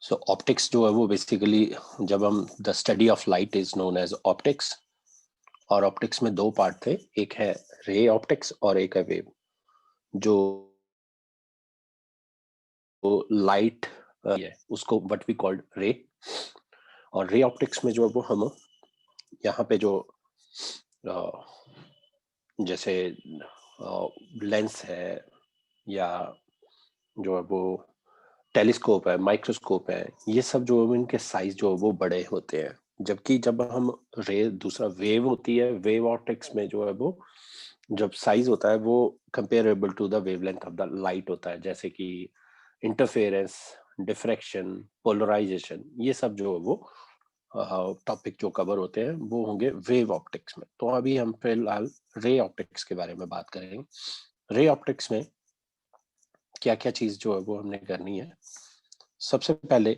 सो optics जो है वो बेसिकली जब हम the study of light is known as optics, और ऑप्टिक्स में दो पार्ट थे, एक है रे ऑप्टिक्स और एक है वेव। जो लाइट है उसको व्हाट वी कॉल्ड रे, और रे ऑप्टिक्स में जो है वो हम यहाँ पे जो जैसे लेंस है या जो है वो टेलीस्कोप है, माइक्रोस्कोप है, ये सब जो है इनके साइज जो है वो बड़े होते हैं। जबकि जब हम दूसरा वेव होती है, वेव ऑप्टिक्स में जो है वो जब साइज होता है वो comparable to the wavelength of the light होता है, जैसे कि इंटरफेरेंस, डिफ्रैक्शन, पोलराइजेशन, ये सब जो है वो टॉपिक जो कवर होते हैं वो होंगे वेव ऑप्टिक्स में। तो अभी हम फिलहाल रे ऑप्टिक्स के बारे में बात करेंगे। रे ऑप्टिक्स में क्या क्या चीज जो है वो हमने करनी है। सबसे पहले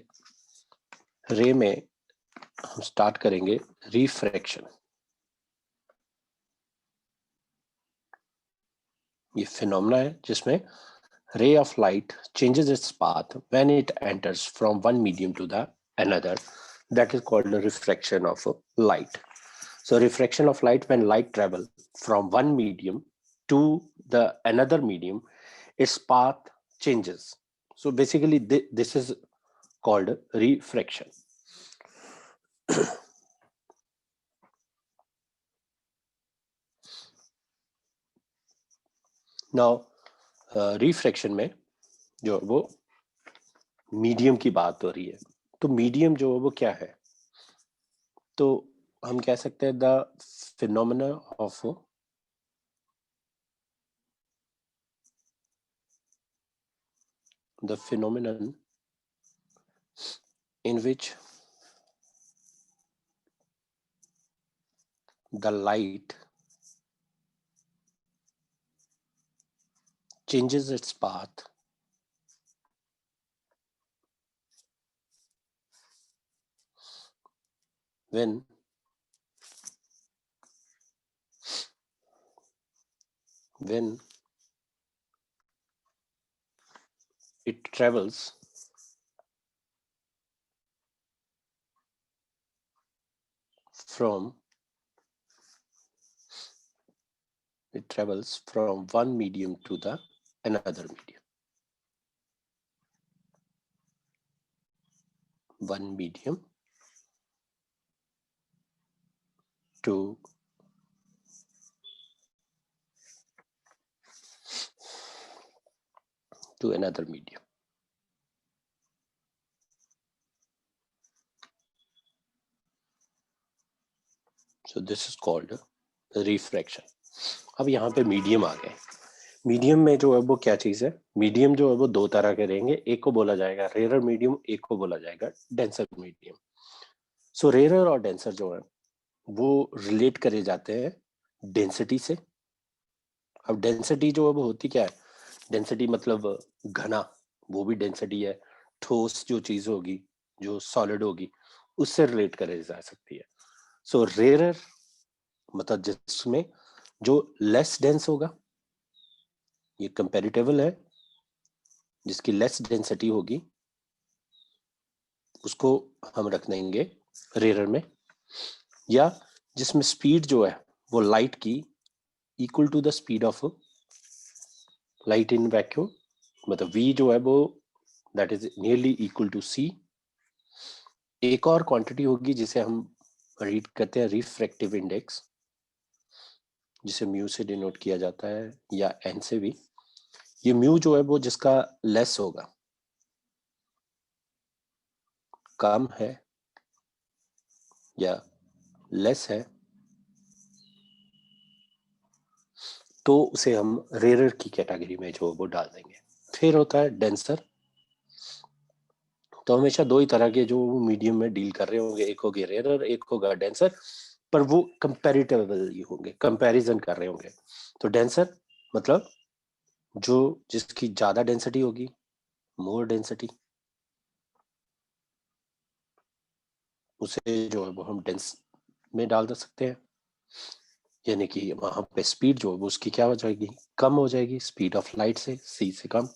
रे में हम स्टार्ट करेंगे रिफ्रैक्शन। ये फिनोमेना है जिसमें ray of light changes its path when it enters from one medium to the another. That is called the refraction of light. So refraction of light, when light travel from one medium to the another medium, its path changes. So basically this is called refraction. Now refraction में जो वो medium की बात हो रही है, तो medium जो है वो क्या है, तो हम कह सकते हैं the phenomena of the phenomenon in which the light changes its path when it travels from one medium to the another medium, one medium to another medium. So this is called refraction. अब यहाँ पे medium आ गए। Medium में जो है वो क्या चीज है, मीडियम जो है वो दो तरह के रहेंगे, एक को बोला जाएगा रेयर मीडियम, एक को बोला जाएगा डेंसर मीडियम। सो रेयर और डेंसर जो है वो रिलेट करे जाते हैं डेंसिटी से। अब डेंसिटी जो है वो होती क्या है, डेंसिटी मतलब घना, वो भी डेंसिटी है। ठोस जो चीज होगी, जो सॉलिड होगी, उससे रिलेट करे जा सकती है। सो रेयर मतलब जिसमें जो लेस डेंस होगा, ये कंपैरेटिबल है, जिसकी लेस डेंसिटी होगी उसको हम रख देंगे रेयर में। या जिसमें स्पीड जो है वो लाइट की equal to the speed of light in vacuum, मतलब v जो है वो that is nearly equal to c। एक और क्वांटिटी होगी जिसे हम रीड करते हैं रिफ्रैक्टिव इंडेक्स, जिसे म्यू से डिनोट किया जाता है या n से भी। ये म्यू जो है वो जिसका लेस होगा, कम है या लेस है, तो उसे हम रेयर की कैटेगरी में जो वो डाल देंगे। फिर होता है डेंसर। तो हमेशा दो ही तरह के जो मीडियम में डील कर रहे होंगे, एक होगा रेयर, एक होगा डेंसर, पर वो कंपैरेटिवली होंगे, कंपैरिजन कर रहे होंगे। तो डेंसर मतलब जो जिसकी ज्यादा डेंसिटी होगी, मोर डेंसिटी, उसे जो है वो हम डेंस में डाल दे सकते हैं। यानी कि वहां पे स्पीड जो है वो उसकी क्या हो जाएगी, कम हो जाएगी, स्पीड ऑफ लाइट से c से कम।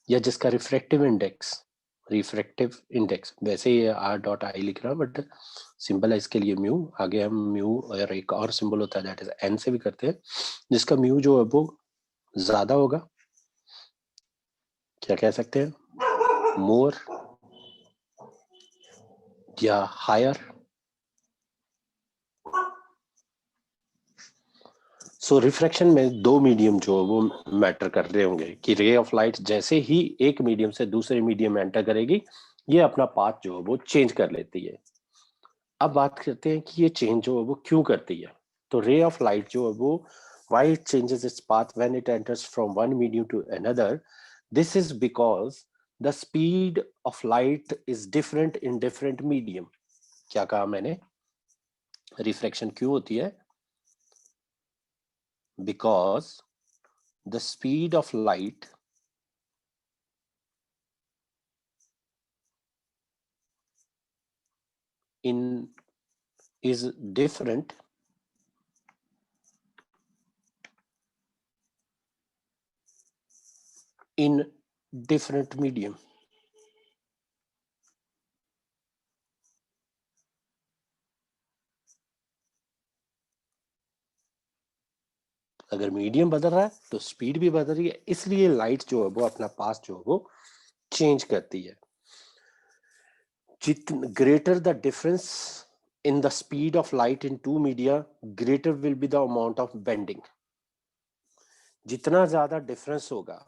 या जिसका रिफ्रैक्टिव इंडेक्स रिफ्रैक्टिव इंडेक्स, वैसे ये R.I लिख रहा, बट सिंबल है इसके लिए म्यू। आगे हम म्यू और एक और सिंबल होता है दैट इज एन से भी करते हैं, जिसका म्यू जो है वो ज्यादा होगा। क्या कह सकते हैं, मोर या हायर। सो रिफ्रैक्शन में दो मीडियम जो वो मैटर कर रहे होंगे कि रे ऑफ लाइट जैसे ही एक मीडियम से दूसरे मीडियम में एंटर करेगी, ये अपना पाथ जो है वो चेंज कर लेती है। अब बात करते हैं कि ये चेंज जो है वो क्यों करती है। तो रे ऑफ लाइट जो है वो why it changes its path when it enters from one medium to another, this is because the speed of light is different in different medium. क्या कहा मैंने, रिफ्रैक्शन क्यों होती है, because the speed of light in is different in different medium। अगर medium बदल रहा है तो स्पीड भी बदल रही है, इसलिए लाइट जो है वो अपना पाथ जो है वो चेंज करती है। जितना greater the difference in the speed of light in two media, greater will be the amount of bending। जितना ज्यादा डिफरेंस होगा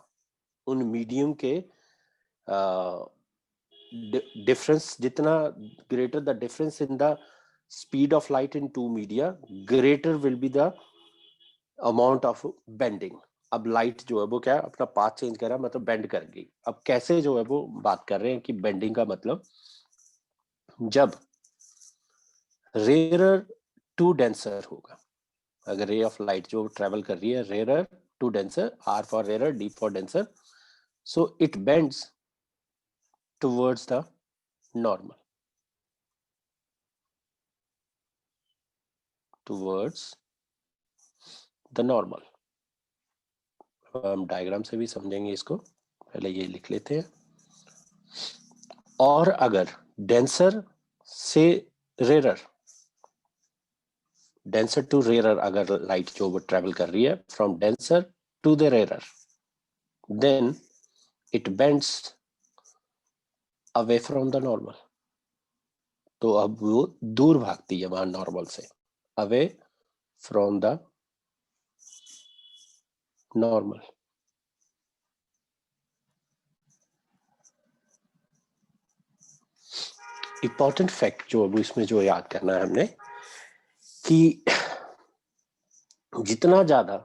उन मीडियम के डिफरेंस, जितना greater the difference in the speed of light in two media, greater will be the amount of bending. अब light जो है वो क्या अपना पाथ चेंज कर रहा है, मतलब बेंड कर गई। अब कैसे जो है वो बात कर रहे हैं कि बेंडिंग का मतलब, जब रेयरर टू डेंसर होगा, अगर रे ऑफ लाइट जो ट्रेवल कर रही है rarer to denser, R for rarer, D for denser, so it bends towards the normal, towards the normal. हम डायग्राम से भी समझेंगे इसको, पहले ये लिख लेते हैं। और अगर डेंसर से रेयरर, डेंसर टू रेयरर अगर लाइट जो वो ट्रेवल कर रही है from denser to the rarer, then it bends away from the normal. तो अब वो दूर भागती है वहां नॉर्मल से, away from the normal. Important fact जो अब इसमें जो याद करना है हमने, कि जितना ज्यादा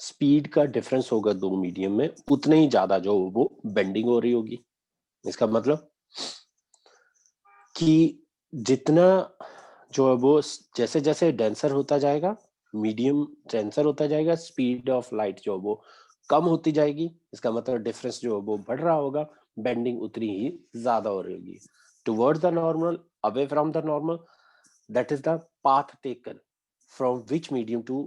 स्पीड का डिफरेंस होगा दो मीडियम में, उतने ही ज्यादा जो वो बेंडिंग हो रही होगी। इसका मतलब कि जितना जो है वो जैसे जैसे डेंसर होता जाएगा, मीडियम डेंसर होता जाएगा, स्पीड ऑफ लाइट जो है वो कम होती जाएगी। इसका मतलब डिफरेंस जो है वो बढ़ रहा होगा, बेंडिंग उतनी ही ज्यादा हो रही होगी। Towards the normal, away from the normal, that is the path taken from which medium to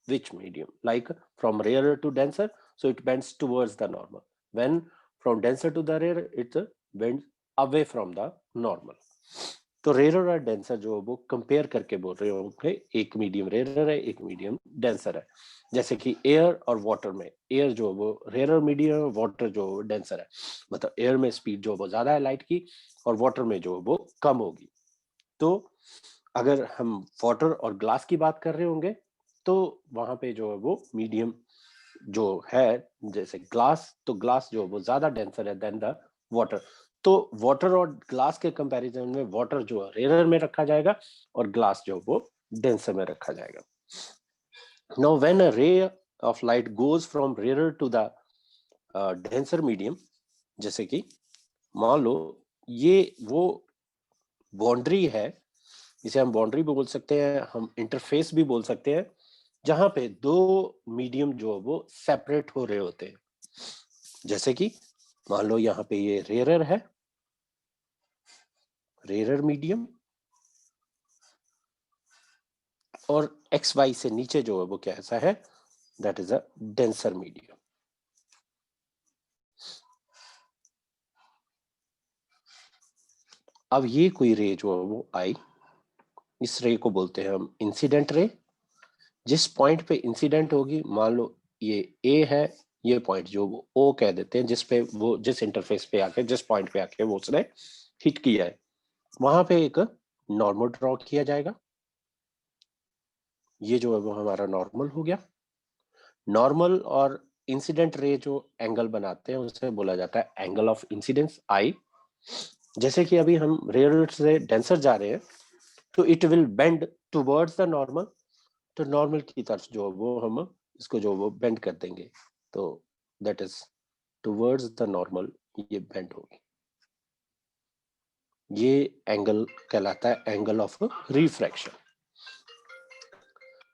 which medium, like from rarer to denser, so it bends towards the normal, when from denser to the rarer it bends away from the normal। तो rare और denser जो वो compare करके बोल रहे होंगे, एक medium rare है एक मीडियम डेंसर है। जैसे कि एयर और वाटर में, एयर जो वो रेयर मीडियम है, वाटर जो डेंसर है। मतलब एयर में स्पीड जो वो ज्यादा है लाइट की, और वाटर में जो वो कम होगी। तो अगर हम वाटर और ग्लास की बात कर रहे होंगे, तो वहां पे जो है वो मीडियम जो है, जैसे ग्लास, तो ग्लास जो वो ज्यादा डेंसर है देन द वाटर। तो वाटर और ग्लास के कंपैरिजन में वाटर जो है रेयर में रखा जाएगा, और ग्लास जो वो डेंसर में रखा जाएगा। Now when a ray of light goes from rare to the denser medium, जैसे कि मान लो ये वो बाउंड्री है, इसे हम बाउंड्री भी बोल सकते हैं, हम इंटरफेस भी बोल सकते हैं, जहां पे दो मीडियम जो वो सेपरेट हो रहे होते हैं। जैसे कि मान लो यहाँ पे ये रेयरर है, रेयरर मीडियम, और एक्स वाई से नीचे जो है वो कैसा है, that is a denser medium. अब ये कोई रे जो है वो आई, इस रे को बोलते हैं हम इंसिडेंट रे। जिस पॉइंट पे इंसिडेंट होगी, मान लो ये ए है, ये पॉइंट जो वो ओ कह देते हैं, जिस पे वो जिस इंटरफेस पे आके जिस पॉइंट पे आके वो उसने हिट किया है, वहां पे एक नॉर्मल ड्रॉ किया जाएगा। ये जो है वो हमारा नॉर्मल हो गया। नॉर्मल और इंसिडेंट रे जो एंगल बनाते हैं उसे बोला जाता है एंगल ऑफ इंसिडेंस आई। जैसे कि अभी हम रेयर से डेंसर जा रहे हैं, तो it will bend towards the normal. तो नॉर्मल की तरफ जो वो हम इसको जो वो बेंड कर देंगे, तो that is towards the normal, ये बेंड होगी। ये एंगल कहलाता है angle of refraction.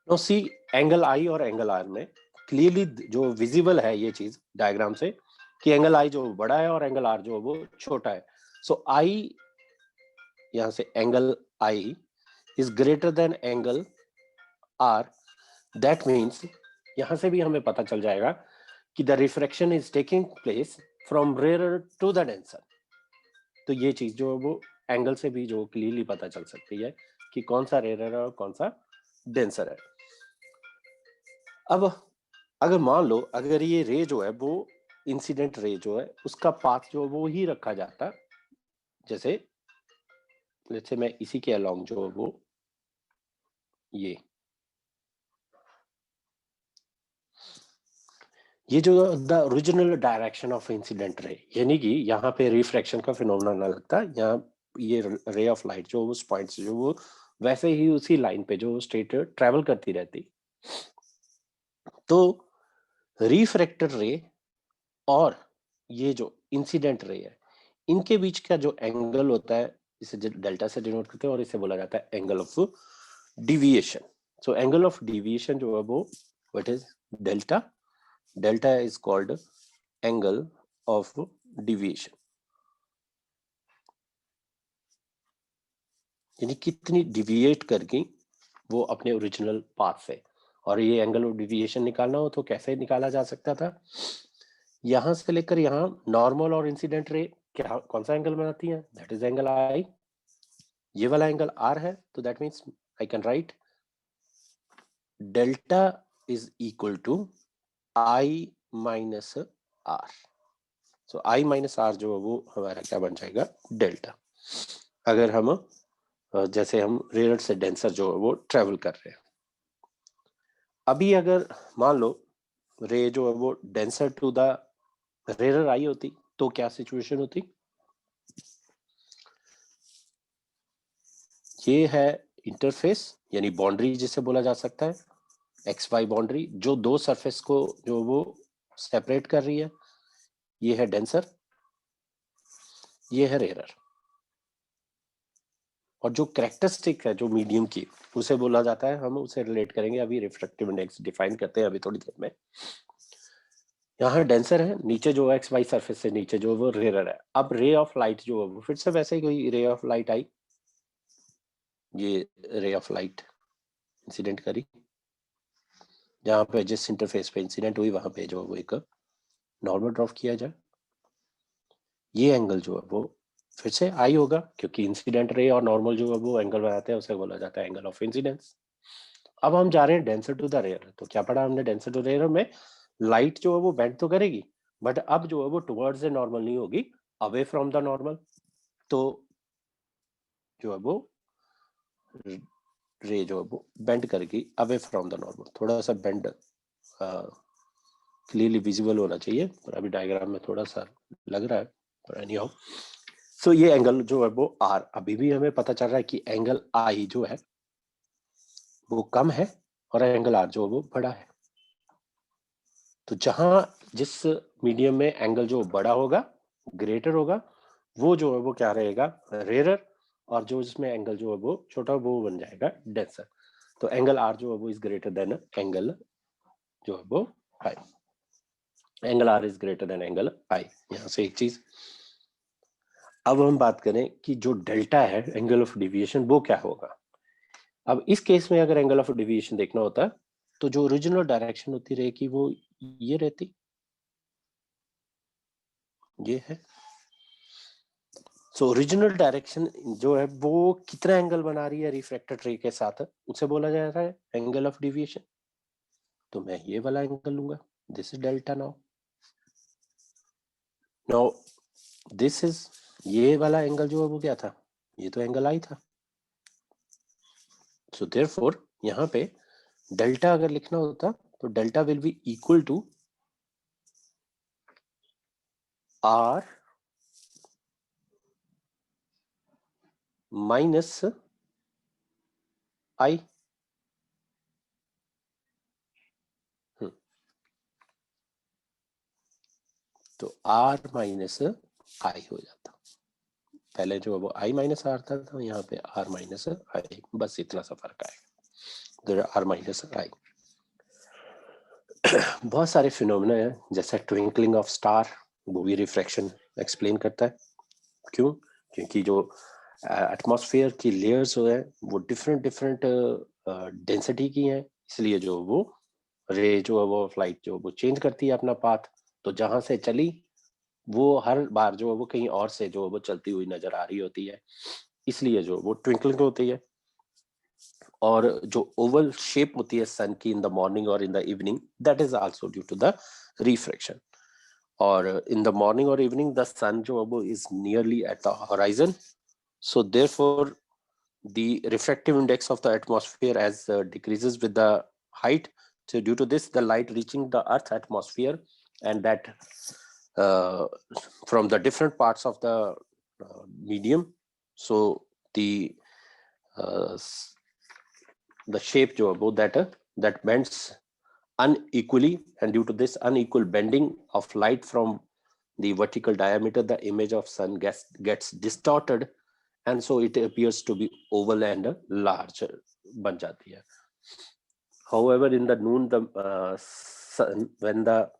No see, angle I और एंगल आर में क्लियरली जो विजिबल है ये चीज डायग्राम से, कि एंगल आई जो बड़ा है और एंगल आर जो वो छोटा है। सो आई, यहां से angle I is greater than angle R. That means यहां से भी हमें पता चल जाएगा कि the refraction is taking place from rare to the denser. तो ये चीज जो है वो एंगल से भी जो क्लियरली पता चल सकती है कि कौन सा रेयर है और कौन सा डेंसर है। अब अगर मान लो अगर ये रे जो है वो इंसिडेंट रे जो है उसका पाथ जो है वो ही रखा जाता, जैसे लेट्स से मैं इसी के अलोंग जो है वो ये जो the original direction of incident ray, यानी कि यहाँ पे रिफ्रैक्शन का फिनोमेना ना लगता, यहाँ ये रे ऑफ लाइट जो उस पॉइंट से जो वो वैसे ही उसी लाइन पे जो स्ट्रेट ट्रेवल करती रहती। तो रिफ्रैक्टेड रे और ये जो इंसिडेंट रे है, इनके बीच का जो एंगल होता है इसे डेल्टा से डिनोट करते हैं और इसे बोला जाता है angle of deviation. So angle of deviation जो है वो what is delta. Delta is called angle of deviation, यानी कितनी डिविएट करके वो अपने ओरिजिनल पाथ से। और ये एंगल ऑफ डिविएशन निकालना हो तो कैसे निकाला जा सकता था, यहां से लेकर यहाँ नॉर्मल और इंसिडेंट रे क्या कौन सा एंगल बनाती है, दैट इज एंगल आई। ये वाला एंगल आर है, तो that means I can write delta is equal to I minus R. So I minus R जो है वो हमारा क्या बन जाएगा, डेल्टा। अगर हम जैसे हम रेयर से डेंसर जो है वो ट्रेवल कर रहे हैं। अभी अगर मान लो रे जो है वो denser to the rare I होती, तो क्या सिचुएशन होती, ये है इंटरफेस यानी बाउंड्री जिसे बोला जा सकता है, एक्स वाई बाउंड्री जो दो सरफेस को जो वो सेपरेट कर रही है। ये है डेंसर, ये है रेयर। और जो कैरेक्टरिस्टिक है जो मीडियम की, उसे बोला जाता है, हम उसे रिलेट करेंगे अभी, रिफ्रैक्टिव इंडेक्स डिफाइन करते हैं अभी थोड़ी देर में। यहाँ डेंसर है, नीचे जो एक्स वाई सरफेस से नीचे जो वो रेयर है। अब रे ऑफ लाइट जो है वो फिर से वैसे ही कोई रे ऑफ लाइट आई, ये रे ऑफ लाइट इंसिडेंट करी, जहां पे जिस इंटरफेस पे इंसिडेंट हुई वहां पे जो वो एक नॉर्मल ड्रॉप किया जाए। ये एंगल जो है वो फिर से आई होगा, क्योंकि इंसिडेंट रे और नॉर्मल जो है वो एंगल बनाते हैं, उसे बोला जाता है एंगल ऑफ इंसिडेंस। अब हम जा रहे हैं डेंसर टू द रेयर, तो क्या पढ़ा हमने, डेंसर टू रेयर में लाइट जो है वो बेंड तो करेगी, बट अब जो है वो टुवर्ड्स द नॉर्मल नहीं होगी, अवे फ्रॉम द नॉर्मल। तो जो है वो रे जो है वो बेंड करेगी अवे फ्रॉम द नॉर्मल। थोड़ा सा बेंड क्लियरली विजिबल होना चाहिए, पर अभी डायग्राम में थोड़ा सा लग रहा है, पर एनी हाउ। सो ये एंगल जो है वो आर, अभी भी हमें पता चल रहा है कि एंगल आई जो है वो कम है और एंगल आर जो है वो बड़ा है। तो जहां जिस मीडियम में एंगल जो बड़ा होगा, ग्रेटर होगा, वो जो है वो क्या रहेगा, रेयरर। और जो जिसमें एंगल जो है वो छोटा, वो बन जाएगा डेंसर। तो एंगल आर जो है वो इज ग्रेटर देन एंगल जो है वो I. Angle R is greater than angle I. यहां से एक चीज, अब हम बात करें कि जो डेल्टा है एंगल ऑफ डिविएशन वो क्या होगा। अब इस केस में अगर एंगल ऑफ डिविएशन देखना होता, तो जो ओरिजिनल डायरेक्शन होती रहेगी वो ये रहती, ये है। सो ओरिजिनल डायरेक्शन जो है वो कितना एंगल बना रही है रिफ्रैक्टेड रे के साथ, उसे बोला जा रहा है एंगल ऑफ डिविएशन। तो मैं ये वाला एंगल लूंगा, this is delta. Now now this is, ये वाला एंगल जो है वो क्या था, ये तो एंगल आई था। सो देयरफॉर यहाँ पे डेल्टा अगर लिखना होता तो delta will be equal to R minus I. तो आर माइनस आई हो जाता, पहले जो वो आई माइनस आर था, तो यहाँ पे आर माइनस आई, बस इतना सा फर्क आएगा, तो आर माइनस आई। बहुत सारे फिनोमेना है, जैसे ट्विंकलिंग ऑफ स्टार, वो भी रिफ्रैक्शन एक्सप्लेन करता है। क्यों? क्योंकि जो एटमॉस्फेयर की लेयर्स है वो डिफरेंट डिफरेंट डेंसिटी की हैं, इसलिए जो वो रे जो है वो फ्लाइट जो वो चेंज करती है अपना पाथ। तो जहां से चली वो हर बार जो है वो कहीं और से जो वो चलती हुई नजर आ रही होती है, इसलिए जो वो ट्विंकलिंग होती है। और जो ओवल शेप होती है सन की इन द मॉर्निंग और in the evening, that is also due to the refraction. और इन द मॉर्निंग और इवनिंग द सन जो है वो is nearly at the horizon, so therefore the refractive index of the atmosphere as decreases with the height. So due to this the light reaching the earth atmosphere, and that from the different parts of the medium, so the uh, the shape jo both that bends unequally, and due to this unequal bending of light from the vertical diameter, the image of sun gets distorted, and so it appears to be oval and larger ban jati hai. However, in the noon, the sun, when the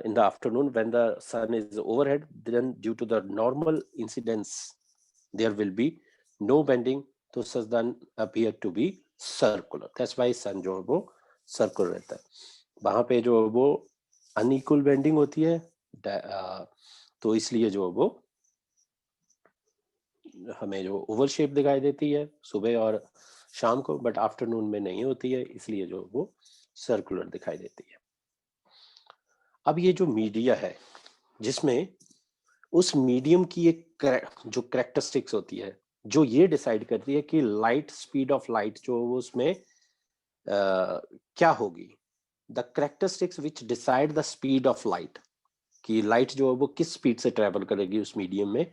in the afternoon when the sun is overhead, then due to the normal incidence there will be no bending, तो sun appear to be circular. That's why sun जो है वो circular रहता है। वहां पे जो है वो अनइक्वल बेंडिंग होती है, तो इसलिए जो है वो हमें जो ओवल शेप दिखाई देती है सुबह और शाम को, बट आफ्टरनून में नहीं होती है, इसलिए जो वो सर्कुलर दिखाई देती है। अब ये जो मीडिया है, जिसमें उस मीडियम की एक जो कैरेक्टरिस्टिक्स होती है, जो ये डिसाइड करती है कि लाइट, स्पीड ऑफ लाइट जो वो उसमें क्या होगी, the characteristics which decide the speed of light, कि लाइट जो है वो किस स्पीड से ट्रेवल करेगी उस मीडियम में,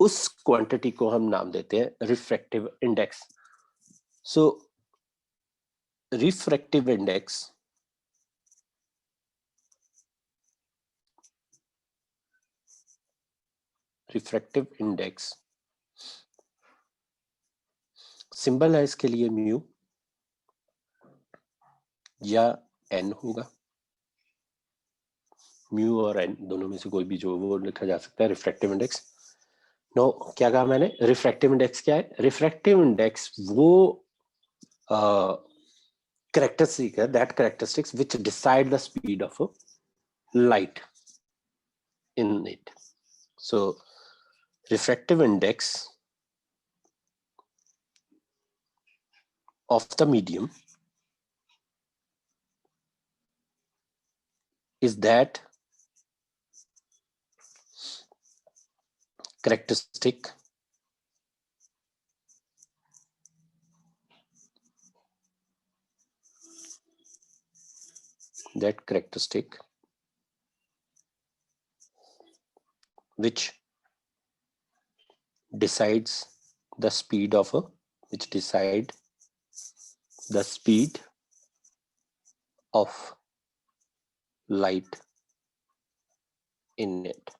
उस क्वांटिटी को हम नाम देते हैं रिफ्रैक्टिव इंडेक्स। सो रिफ्रैक्टिव इंडेक्स सिंबल है इसके लिए म्यू या एन होगा, म्यू और एन दोनों में से कोई भी जो वो लिखा जा सकता है रिफ्रैक्टिव इंडेक्स। नो, क्या कहा मैंने? रिफ्रैक्टिव इंडेक्स क्या है? रिफ्रैक्टिव इंडेक्स वो characteristic है, that characteristics which decide the speed of light in it. So refractive index of the medium is that characteristic which decides the speed of light in it,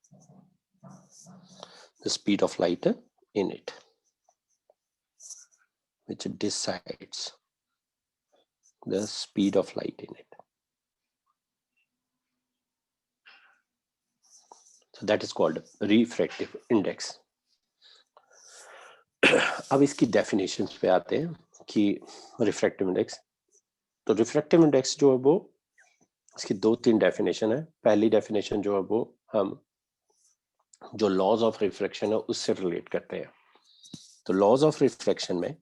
the speed of light in it, which decides the speed of light in it. So that is called refractive index. अब इसकी definition पे आते हैं कि refractive index, तो refractive index जो है वो, इसकी 2-3 डेफिनेशन है। पहली डेफिनेशन जो है वो हम जो लॉज ऑफ रिफ्रैक्शन है उससे रिलेट करते हैं। तो लॉज ऑफ रिफ्रैक्शन में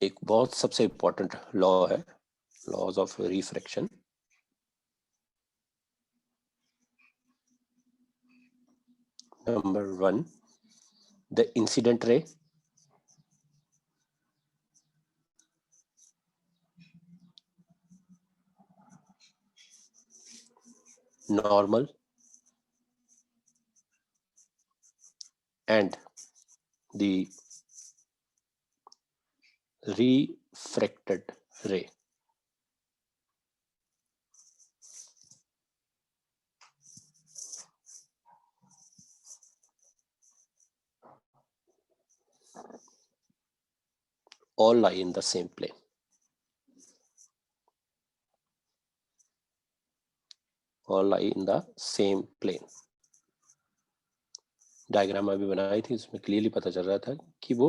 एक बहुत सबसे इंपॉर्टेंट लॉ है, laws of refraction. Number 1, the incident ray normal and the refracted ray all lie in the same plane. All lie in the same plane. Diagram अभी बनाई थी, उसमें क्लियरली पता चल रहा था कि वो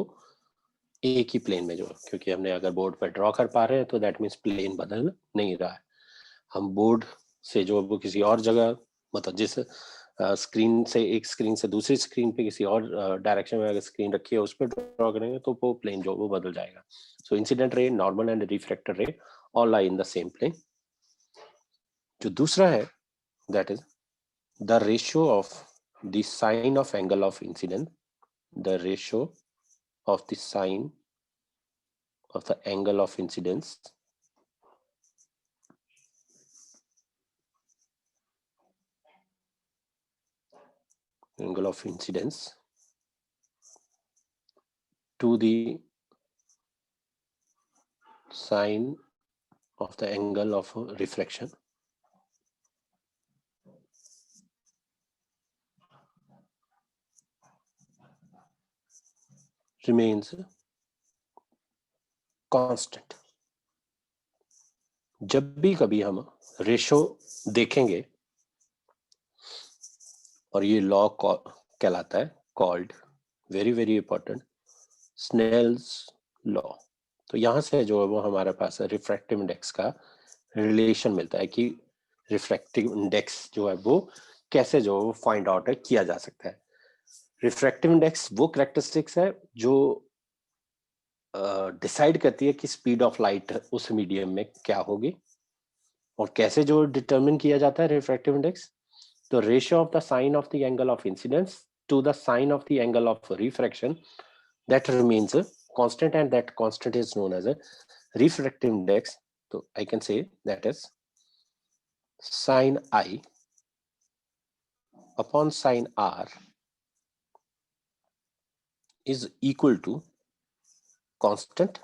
एक ही प्लेन में जो, क्योंकि हमने अगर बोर्ड पर ड्रॉ कर पा रहे हैं तो दैट मीन्स प्लेन बदल नहीं रहा है। हम बोर्ड से जो वो किसी और जगह, मतलब जिस स्क्रीन से एक स्क्रीन से दूसरी स्क्रीन पे किसी और डायरेक्शन में अगर स्क्रीन रखी है उस पर ड्रॉ करेंगे तो वो प्लेन जो वो बदल जाएगा। So incident ray, normal and refracted ray all lie in the same plane. जो दूसरा है that is the ratio of the sine of angle of incident, the ratio of the sine of the angle of incidence to the sine of the angle of reflection remains constant। जब भी कभी हम ratio देखेंगे, और ये law कहलाता है called, very very important, Snell's law. तो यहां से जो है वो हमारे पास रिफ्रैक्टिव इंडेक्स का रिलेशन मिलता है कि रिफ्रैक्टिव इंडेक्स जो है वो कैसे जो फाइंड आउट किया जा सकता है। रिफ्रैक्टिव इंडेक्स वो कैरेक्टरिस्टिक्स है जो डिसाइड करती है कि स्पीड ऑफ लाइट उस मीडियम में क्या होगी। और कैसे जो डिटरमिन किया जाता है रिफ्रैक्टिव इंडेक्स, तो ratio of the sine of the angle of incidence to the sine of the angle of refraction that remains a constant, and that constant is known as a refractive index. So I can say that is sin I upon sin R is equal to constant,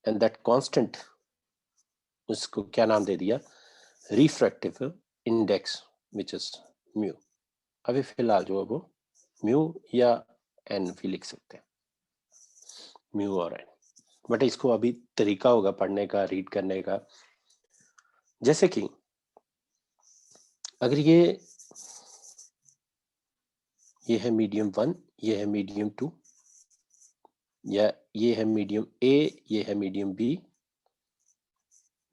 and that constant उसको क्या नाम दे दिया, refractive index which is mu. अभी फिलहाल जो है वो mu या एन भी लिख सकते हैं, म्यू और एन, बट इसको अभी तरीका होगा पढ़ने का, रीड करने का। जैसे कि अगर ये है मीडियम 1, ये है मीडियम 2, या ये है मीडियम ए, ये है मीडियम बी,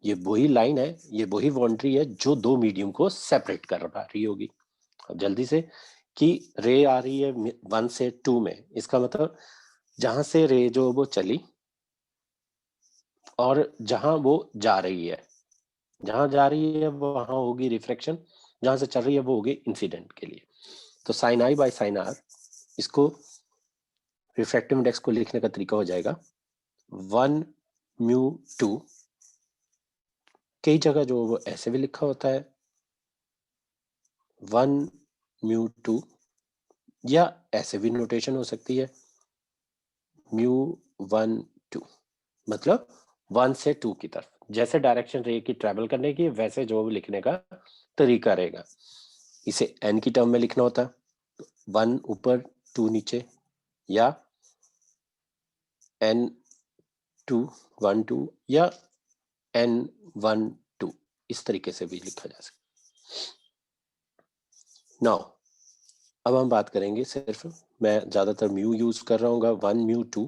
ये वही लाइन है, ये वही बाउंड्री है जो दो मीडियम को सेपरेट कर पा रही होगी। अब जल्दी से कि रे आ रही है 1 से 2 में, इसका मतलब जहां से रे जो वो चली और जहां वो जा रही है, जहां जा रही है वो वहां होगी रिफ्रैक्शन, जहां से चल रही है वो होगी इंसिडेंट के लिए। तो sine I by sine R, इसको रिफ्रैक्टिव इंडेक्स को लिखने का तरीका हो जाएगा 1 म्यू 2। कई जगह जो वो ऐसे भी लिखा होता है 1 म्यू 2, या ऐसे भी नोटेशन हो सकती है म्यू 1 2, मतलब 1 से 2 की तरफ, जैसे डायरेक्शन रे की ट्रेवल करने की वैसे जो लिखने का तरीका रहेगा। इसे n की टर्म में लिखना होता है, 1 ऊपर 2 नीचे, या n 2 1 2, या n 1 2, इस तरीके से भी लिखा जा सकता। नाउ अब हम बात करेंगे, सिर्फ मैं ज्यादातर म्यू यूज कर रहा हूँ, 1 म्यू 2।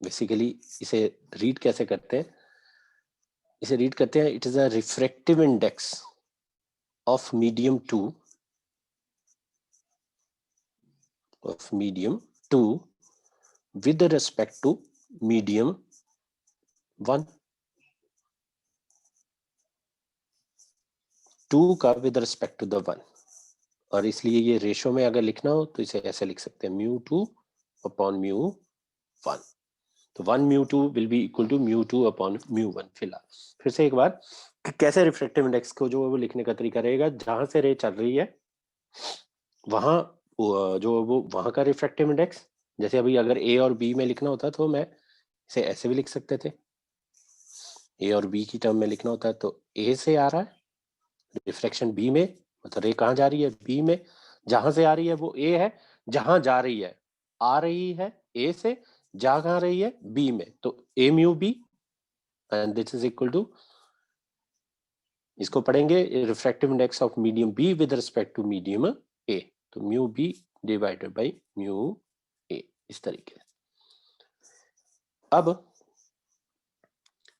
बेसिकली इसे रीड कैसे करते हैं, इसे रीड करते हैं, it is a refractive index of medium 2 of medium 2 with respect to medium 1, 2 का with respect to the 1, और इसलिए ये रेशो में अगर लिखना हो तो इसे ऐसे लिख सकते हैं mu2 upon mu1, तो 1 mu2 will be equal to mu2 upon mu1। फिर से एक बार कैसे रिफ्रैक्टिव इंडेक्स को जो वो लिखने का तरीका रहेगा, जहां से रे चल रही है वहां जो वो वहां का रिफ्रैक्टिव इंडेक्स, जैसे अभी अगर ए और बी में लिखना होता तो मैं इसे ऐसे भी लिख सकते थे, ए और बी की टर्म में लिखना होता है तो ए से आ रहा है रिफ्लेक्शन बी में, मतलब रे कहाँ जा रही है, बी में, जहां से आ रही है वो ए है, जहां जा रही है आ रही है ए से, जा कहाँ रही है बी में, तो A mu B and this is equal to, इसको पढ़ेंगे refractive index of medium B with respect to medium A, तो mu B divided by mu A, इस तरीके से। अब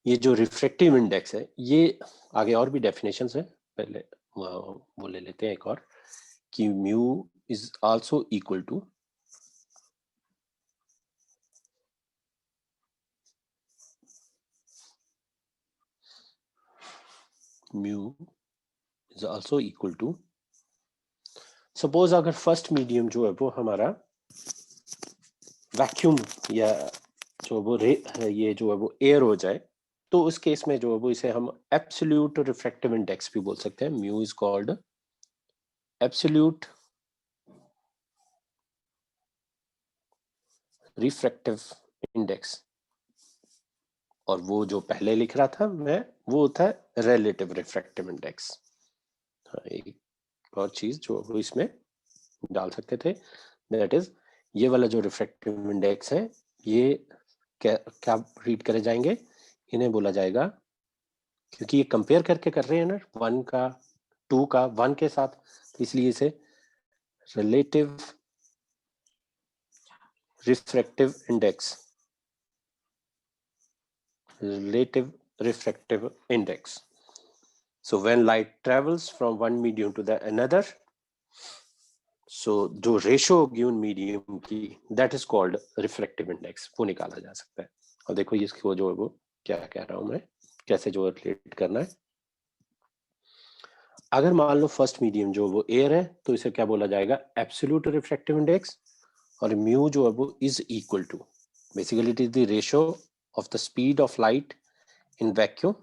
ये जो रिफ्रैक्टिव इंडेक्स है, ये आगे और भी डेफिनेशंस है, पहले वो ले लेते हैं एक और, कि mu is also equal to mu is also equal to, suppose अगर फर्स्ट मीडियम जो है वो हमारा वैक्यूम या जो वो ये जो है वो एयर हो जाए, तो उस केस में जो है वो इसे हम एब्सोल्यूट रिफ्रैक्टिव इंडेक्स भी बोल सकते हैं। Mu is called absolute refractive index, और वो जो पहले लिख रहा था मैं, वो होता है रिलेटिव रिफ्रैक्टिव इंडेक्स। एक और चीज जो वो इसमें डाल सकते थे, दैट इज ये वाला जो रिफ्रैक्टिव इंडेक्स है, ये क्या रीड करे जाएंगे, इन्हें बोला जाएगा, क्योंकि ये कंपेयर करके कर रहे हैं ना 1 का 2 का 1 के साथ, तो इसलिए इसे relative refractive index, relative refractive index. So when light travels from one medium to the another, so जो रेशो होगी उन मीडियम की, that is called refractive index, वो निकाला जा सकता है। और देखो इसको जो है वो क्या कह रहा हूं मैं, कैसे जो रिलेट करना है। अगर मान लो फर्स्ट मीडियम जो वो एयर है, तो इसे क्या बोला जाएगा, एब्सोल्यूट रिफ्रैक्टिव इंडेक्स, और म्यू जो है वो is equal to, basically it is the ratio of the speed of light in vacuum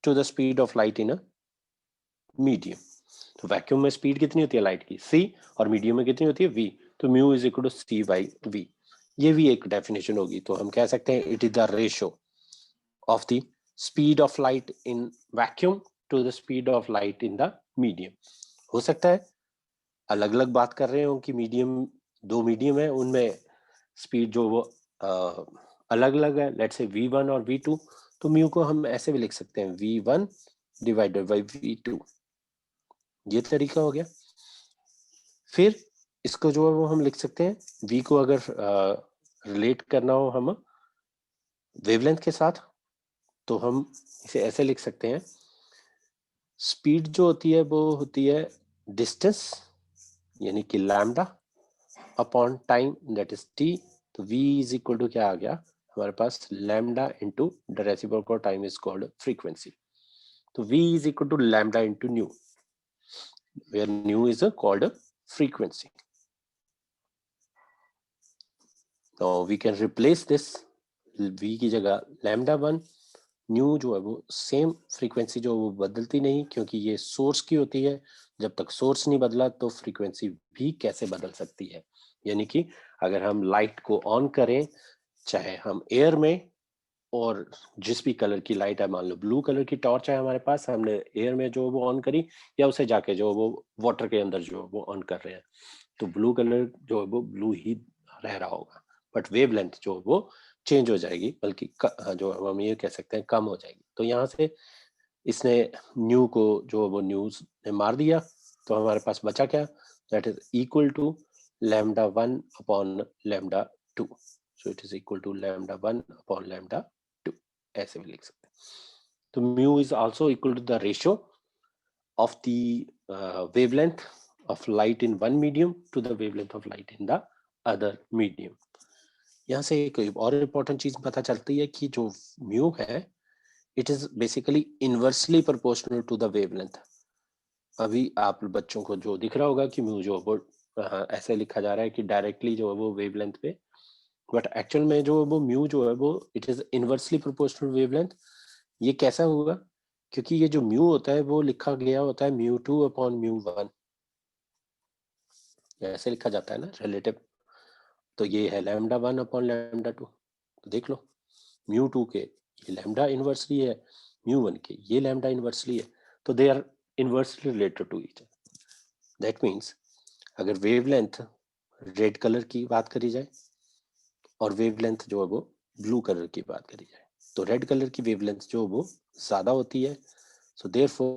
to the speed of light in a medium। तो वैक्यूम में स्पीड कितनी होती है लाइट की, c, और मीडियम में कितनी होती है v, तो mu is equal to c by v। ये भी एक डेफिनेशन होगी, तो हम कह सकते हैं it is the ratio of the speed of light in vacuum to the speed of light in the medium. हो सकता है अलग अलग बात कर रहे हो कि मीडियम, दो मीडियम है उनमें स्पीड जो वो अलग अलग है, लेट्स से v1 और v2, तो म्यू को हम ऐसे भी लिख सकते हैं v1 डिवाइडेड बाई v2, ये तरीका हो गया। फिर इसको जो है वो हम लिख सकते हैं, v को अगर रिलेट करना हो हम वेवलेंथ के साथ, तो हम इसे ऐसे लिख सकते हैं, स्पीड जो होती है वो होती है डिस्टेंस यानी कि lambda upon time that is t, तो v इज इक्वल टू क्या आ गया हमारे पास, lambda into the reciprocal time is called frequency, तो v is equal to lambda into nu, where nu is called frequency। Now we can replace this v की जगह lambda 1, nu जो है वो सेम फ्रीक्वेंसी जो वो बदलती नहीं, क्योंकि ये सोर्स की होती है, जब तक सोर्स नहीं बदला तो फ्रीक्वेंसी भी कैसे बदल सकती है। यानी कि अगर हम लाइट को ऑन करें, चाहे हम एयर में, और जिस भी कलर की लाइट है, मान लो ब्लू कलर की टॉर्च है हमारे पास, हमने एयर में जो वो ऑन करी, या उसे जाके जो वो वाटर के अंदर जो वो ऑन कर रहे हैं, तो ब्लू कलर जो है वो ब्लू ही रह रहा होगा, बट वेवलेंथ जो वो चेंज हो जाएगी, बल्कि जो हम ये कह सकते हैं कम हो जाएगी। तो यहाँ से इसने न्यू को जो वो न्यूज ने मार दिया, तो हमारे पास बचा क्या, that is equal to lambda 1 upon lambda 2, so it is equal to lambda 1 upon lambda 2, ऐसे भी लिख सकते हैं। तो mu is also equal to the ratio of the wavelength of light in one medium to the wavelength of light in the other medium. यहाँ से एक और इम्पोर्टेंट चीज पता चलती है कि जो म्यू है it is basically inversely proportional to the wavelength. अभी आप बच्चों को जो दिख रहा होगा कि म्यू जो वो ऐसे लिखा जा रहा है कि डायरेक्टली जो है वो वेवलेंथ पे, बट एक्चुअल में जो वो म्यू जो है वो it is inversely proportional wavelength. ये कैसा होगा? क्योंकि ये जो म्यू होता है वो लिखा गया होता है mu two upon mu one, ऐसे लिखा जाता है ना रिलेटिव। तो ये है lambda one upon lambda two. तो देख लो म्यू टू के ये लैम्डा इनवर्सली है, म्यू वन के ये लैम्डा इनवर्सली है, तो they are inversely related to each other. That means अगर वेवलेंथ रेड कलर की बात करी जाए और वेवलेंथ जो है वो ब्लू कलर की बात करी जाए, तो रेड कलर की वेवलेंथ जो वो ज्यादा होती है, सो देयरफॉर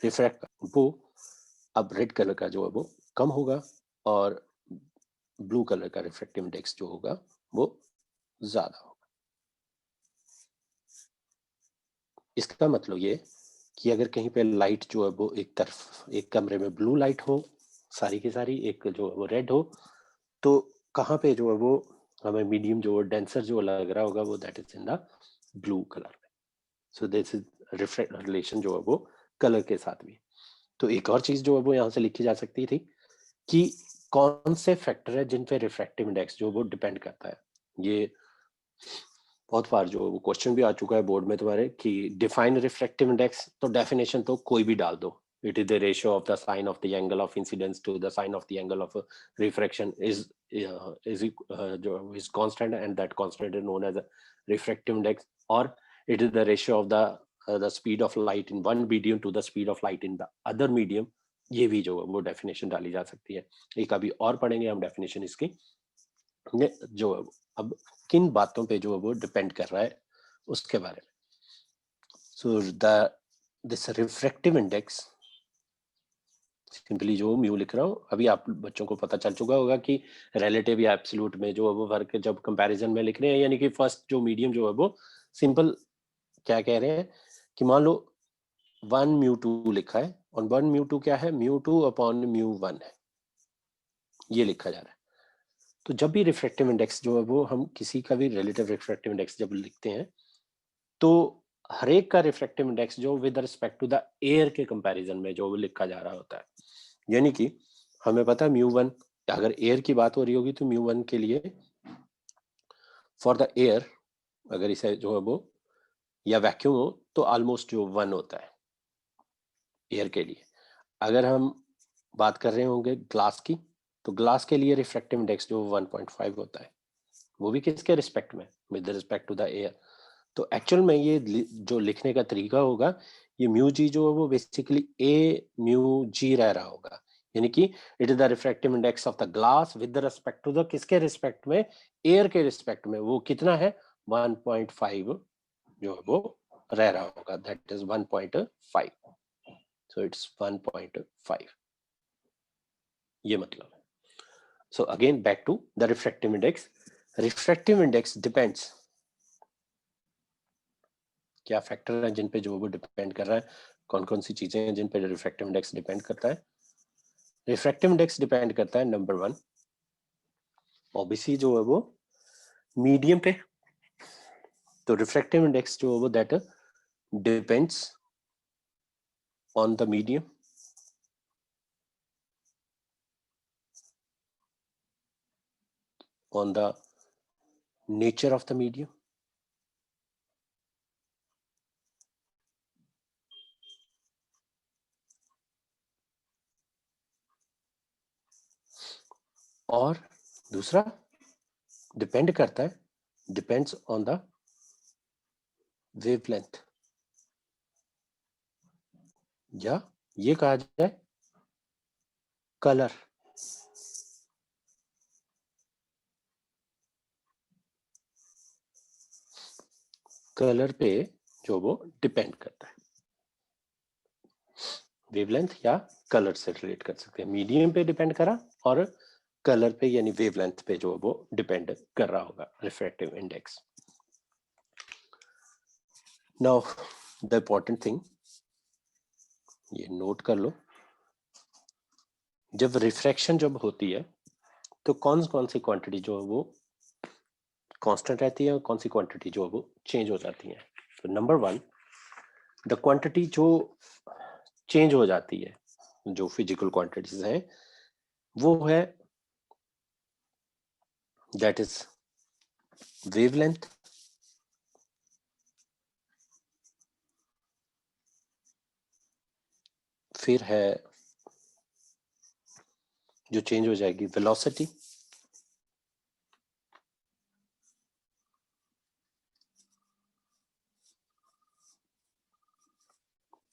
रिफ्रैक्ट वो अब रेड कलर का जो है वो कम होगा और ब्लू कलर का रिफ्रैक्टिव इंडेक्स जो होगा वो ज्यादा होगा। इसका मतलब ये कि अगर कहीं पे लाइट जो है वो एक तरफ एक कमरे में ब्लू लाइट हो सारी की सारी, एक जो है वो रेड हो, तो कहाँ पे जो है वो हमें मीडियम जो डेंसर जो लग रहा होगा वो that is in the blue colour में। So this is reflect relation जो है वो कलर के साथ भी। तो एक और चीज जो है वो यहाँ से लिखी जा सकती थी कि कौन से फैक्टर है जिन पे रिफ्रैक्टिव इंडेक्स जो वो डिपेंड करता है। ये बहुत बार जो वो क्वेश्चन भी आ चुका है बोर्ड में तुम्हारे कि डिफाइन रिफ्रैक्टिव इंडेक्स, तो डेफिनेशन तो कोई भी डाल दो, it is the ratio of the sine of the angle of incidence to the sine of the angle of refraction is जो is constant and that constant is known as refractive index, और it is the ratio of the speed of light in one medium to the speed of light in the other medium. ये भी जो है वो definition डाली जा सकती है। एक अभी और पढ़ेंगे हम डेफिनेशन इसकी, जो अब किन बातों पे जो वो डिपेंड कर रहा है उसके बारे में। So this refractive index simply जो म्यू लिख रहा हूँ, अभी आप बच्चों को पता चल चुका होगा कि रिलेटिव या एब्सोल्यूट में जो है वो वर्क जब कंपैरिजन में लिख रहे हैं, यानी कि फर्स्ट जो मीडियम जो है वो सिंपल क्या कह रहे हैं कि मान लो वन म्यू टू लिखा है और वन म्यू टू क्या है, mu two upon mu one है, ये लिखा जा रहा है। तो जब भी रिफ्रैक्टिव इंडेक्स जो है वो हम किसी का भी रिलेटिव रिफ्रैक्टिव इंडेक्स जब लिखते हैं तो हर एक का रिफ्रैक्टिव इंडेक्स जो with respect to the air के कंपैरिजन में जो लिखा जा रहा होता है, यानी कि हमें पता है म्यू वन, अगर एयर की बात हो रही होगी तो म्यू वन के लिए फॉर द एयर अगर इसे जो है वो या वैक्यूम हो तो ऑलमोस्ट जो वन होता है एयर के लिए। अगर हम बात कर रहे होंगे ग्लास की तो ग्लास के लिए रिफ्रैक्टिव इंडेक्स जो 1.5 होता है, वो भी किसके रिस्पेक्ट में, with respect to the air. तो एक्चुअल में ये जो लिखने का तरीका होगा, ये म्यू जी जो है वो बेसिकली ए म्यू जी रह रहा होगा, यानी कि it is the refractive index of the glass with respect to the किसके रिस्पेक्ट में, एयर के रिस्पेक्ट में, वो कितना है 1.5 जो है वो रह रहा होगा, दैट इज 1.5। सो इट्स 1.5, ये मतलब है। So again back to the refractive index. Refractive index depends, क्या फैक्टर है जिन पे जो वो डिपेंड कर रहा है, कौन कौन सी चीजें हैं जिन पे रिफ्रैक्टिव इंडेक्स डिपेंड करता है। रिफ्रैक्टिव इंडेक्स डिपेंड करता है नंबर वन ओबीसी जो है वो मीडियम पे। तो रिफ्रैक्टिव इंडेक्स जो है वो that depends on the medium, on the nature of the medium, और दूसरा डिपेंड करता है, डिपेंड्स ऑन द वेवलेंथ, या ये कहा जाए कलर। कलर पे जो वो डिपेंड करता है, वेवलेंथ या कलर से रिलेट कर सकते हैं, मीडियम पे डिपेंड करा और कलर पे यानी वेवलेंथ पे जो वो डिपेंड कर रहा होगा refractive index. Now the important thing, ये नोट कर लो जब रिफ्रैक्शन जब होती है तो कौन कौन सी क्वांटिटी जो है वो कांस्टेंट रहती है और कौन सी क्वांटिटी जो है वो चेंज हो जाती है। तो नंबर 1, द क्वांटिटी जो चेंज हो जाती है, जो फिजिकल क्वांटिटीज हैं, वो है दैट इज वेवलेंथ, फिर है जो चेंज हो जाएगी वेलोसिटी,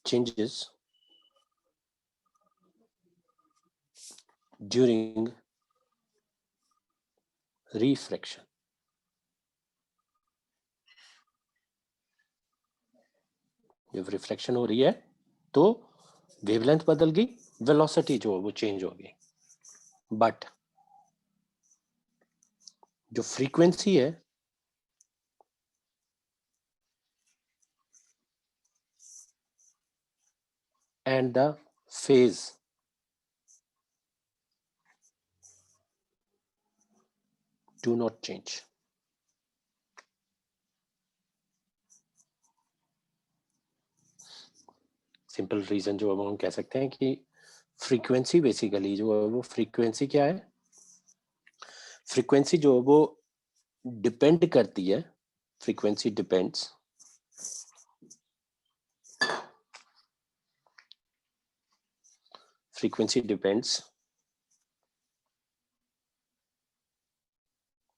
changes during refraction। जब रिफ्लेक्शन हो रही है तो वेवलेंथ बदल गई, वेलोसिटी जो है वो चेंज हो गई, बट जो फ्रीक्वेंसी है and the phase do not change. Simple reason जो हम कह सकते हैं कि फ्रीक्वेंसी बेसिकली जो है वो फ्रीक्वेंसी क्या है, फ्रीक्वेंसी जो है वो डिपेंड करती है, frequency depends frequency depends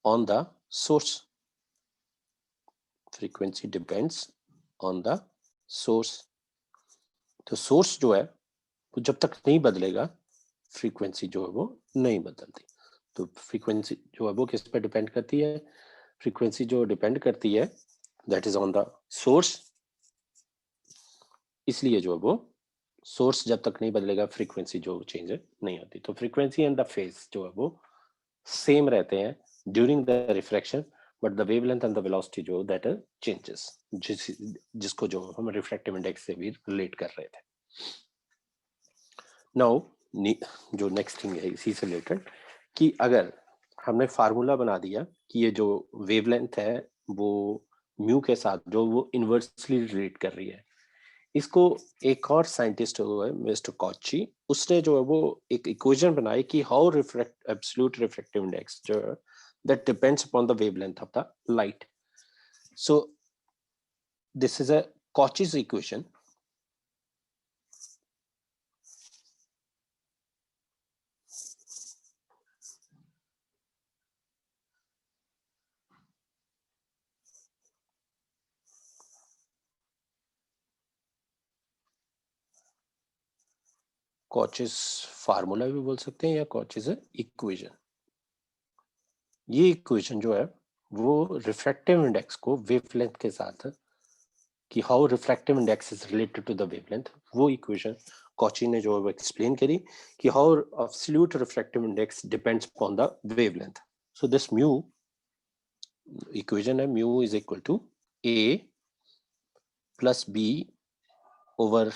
on the source, frequency depends on the source। तो सोर्स जो है वो जब तक नहीं बदलेगा फ्रीक्वेंसी जो है वो नहीं बदलती। तो फ्रीक्वेंसी जो है वो किस पे डिपेंड करती है, फ्रीक्वेंसी जो डिपेंड करती है that is on the source, इसलिए जो है वो सोर्स जब तक नहीं बदलेगा फ्रीक्वेंसी जो चेंज नहीं होती। तो फ्रीक्वेंसी एंड द फेज जो है वो सेम रहते हैं during the refraction, but the wavelength and the velocity जो दैट चेंजेस, जिसको जो हम रिफ्रैक्टिव इंडेक्स से भी रिलेट कर रहे थे। नाउ जो नेक्स्ट थिंग है इसी से रिलेटेड कि अगर हमने फार्मूला बना दिया कि ये जो वेवलेंथ है वो म्यू के साथ जो वो इनवर्सली रिलेट कर रही है, इसको एक और साइंटिस्ट हुआ है मिस्टर कॉची, उसने जो है वो एक इक्वेशन बनाई कि how refract absolute refractive index जो है that depends upon the wavelength of the light. So this is a Cauchy's equation. Cauchy's formula भी बोल सकते हैं या कॉचीज इक्वेशन। ये इक्वेशन जो है वो रिफ्रैक्टिव इंडेक्स को वेवलेंथ के साथ कि how refractive index is related to the wavelength, वो इक्वेशन कॉची ने जो है एक्सप्लेन करी कि how absolute refractive index depends upon the wavelength. So this mu equation है mu is equal to A plus B over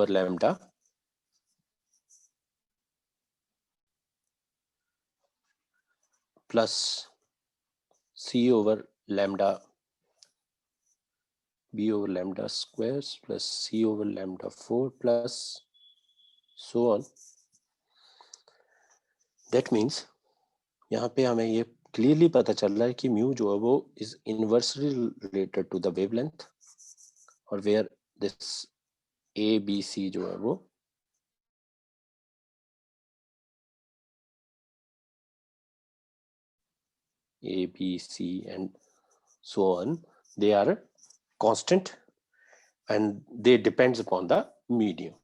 lambda plus C over lambda b over lambda squares plus c over lambda 4 plus so on। that means यहाँ पे हमें ये clearly पता चल रहा है कि म्यू जो है वो is inversely related to the wavelength, और where this A B C जो है वो A, B, C and so on, they are constant and they depends upon the medium।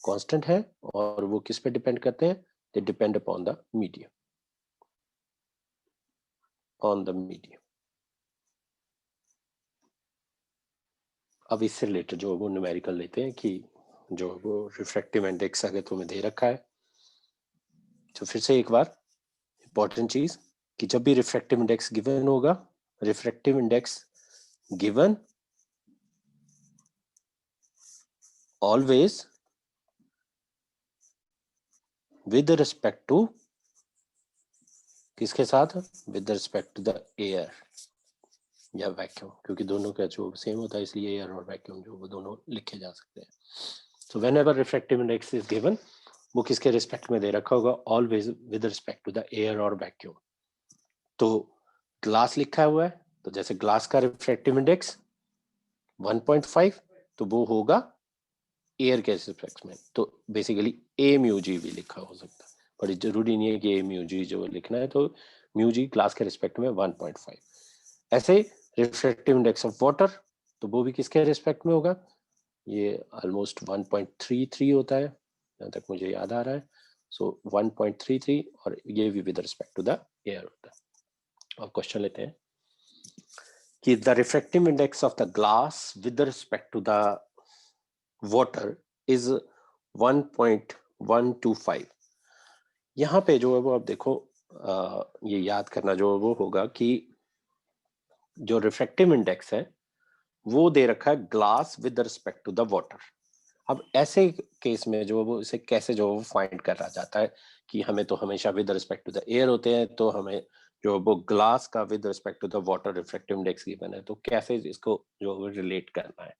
constant है और वो किस पे डिपेंड करते हैं, they depend upon the medium, on the medium। अब इससे रिलेटेड जो वो न्यूमेरिकल लेते हैं कि जो वो रिफ्रैक्टिव इंडेक्स अगर तुम्हें दे रखा है, तो फिर से एक बार इंपॉर्टेंट चीज कि जब भी रिफ्रैक्टिव इंडेक्स गिवन होगा, refractive index given always with respect to किसके साथ, with respect to the air या वैक्यूम, क्योंकि दोनों का जो सेम होता है इसलिए एयर और वैक्यूम जो वो दोनों लिखे जा सकते हैं। So whenever refractive index is given, वो किसके रिस्पेक्ट में दे रखा होगा, always with respect to the air और वैक्यूम। तो ग्लास लिखा हुआ है, तो जैसे ग्लास का रिफ्रैक्टिव इंडेक्स 1.5, तो वो होगा एयर के रिस्पेक्ट में, तो बेसिकली ए म्यू जी भी लिखा हो सकता है, पर जरूरी नहीं है कि ए म्यू जी जो लिखना है, तो म्यू जी ग्लास के रिस्पेक्ट में 1.5। ऐसे रिफ्रैक्टिव इंडेक्स ऑफ वाटर, तो वो भी किसके रिस्पेक्ट में होगा, ये ऑलमोस्ट 1.33 होता है जहां तक मुझे याद आ रहा है। सो 1.33, और ये भी with respect to the air होता है। अब क्वेश्चन लेते हैं कि the refractive index of the glass with respect to the water is 1.125। यहाँ पे जो है वो आप देखो, ये याद करना जो वो होगा कि जो रिफ्रैक्टिव इंडेक्स है वो दे रखा है glass with respect to the water. अब ऐसे केस में जो वो इसे कैसे जो वो फाइंड करा जाता है कि हमें तो हमेशा with respect to the air होते हैं, तो हमें जो वो ग्लास का with respect to the water refractive index given है, तो कैसे इसको जो रिलेट करना है।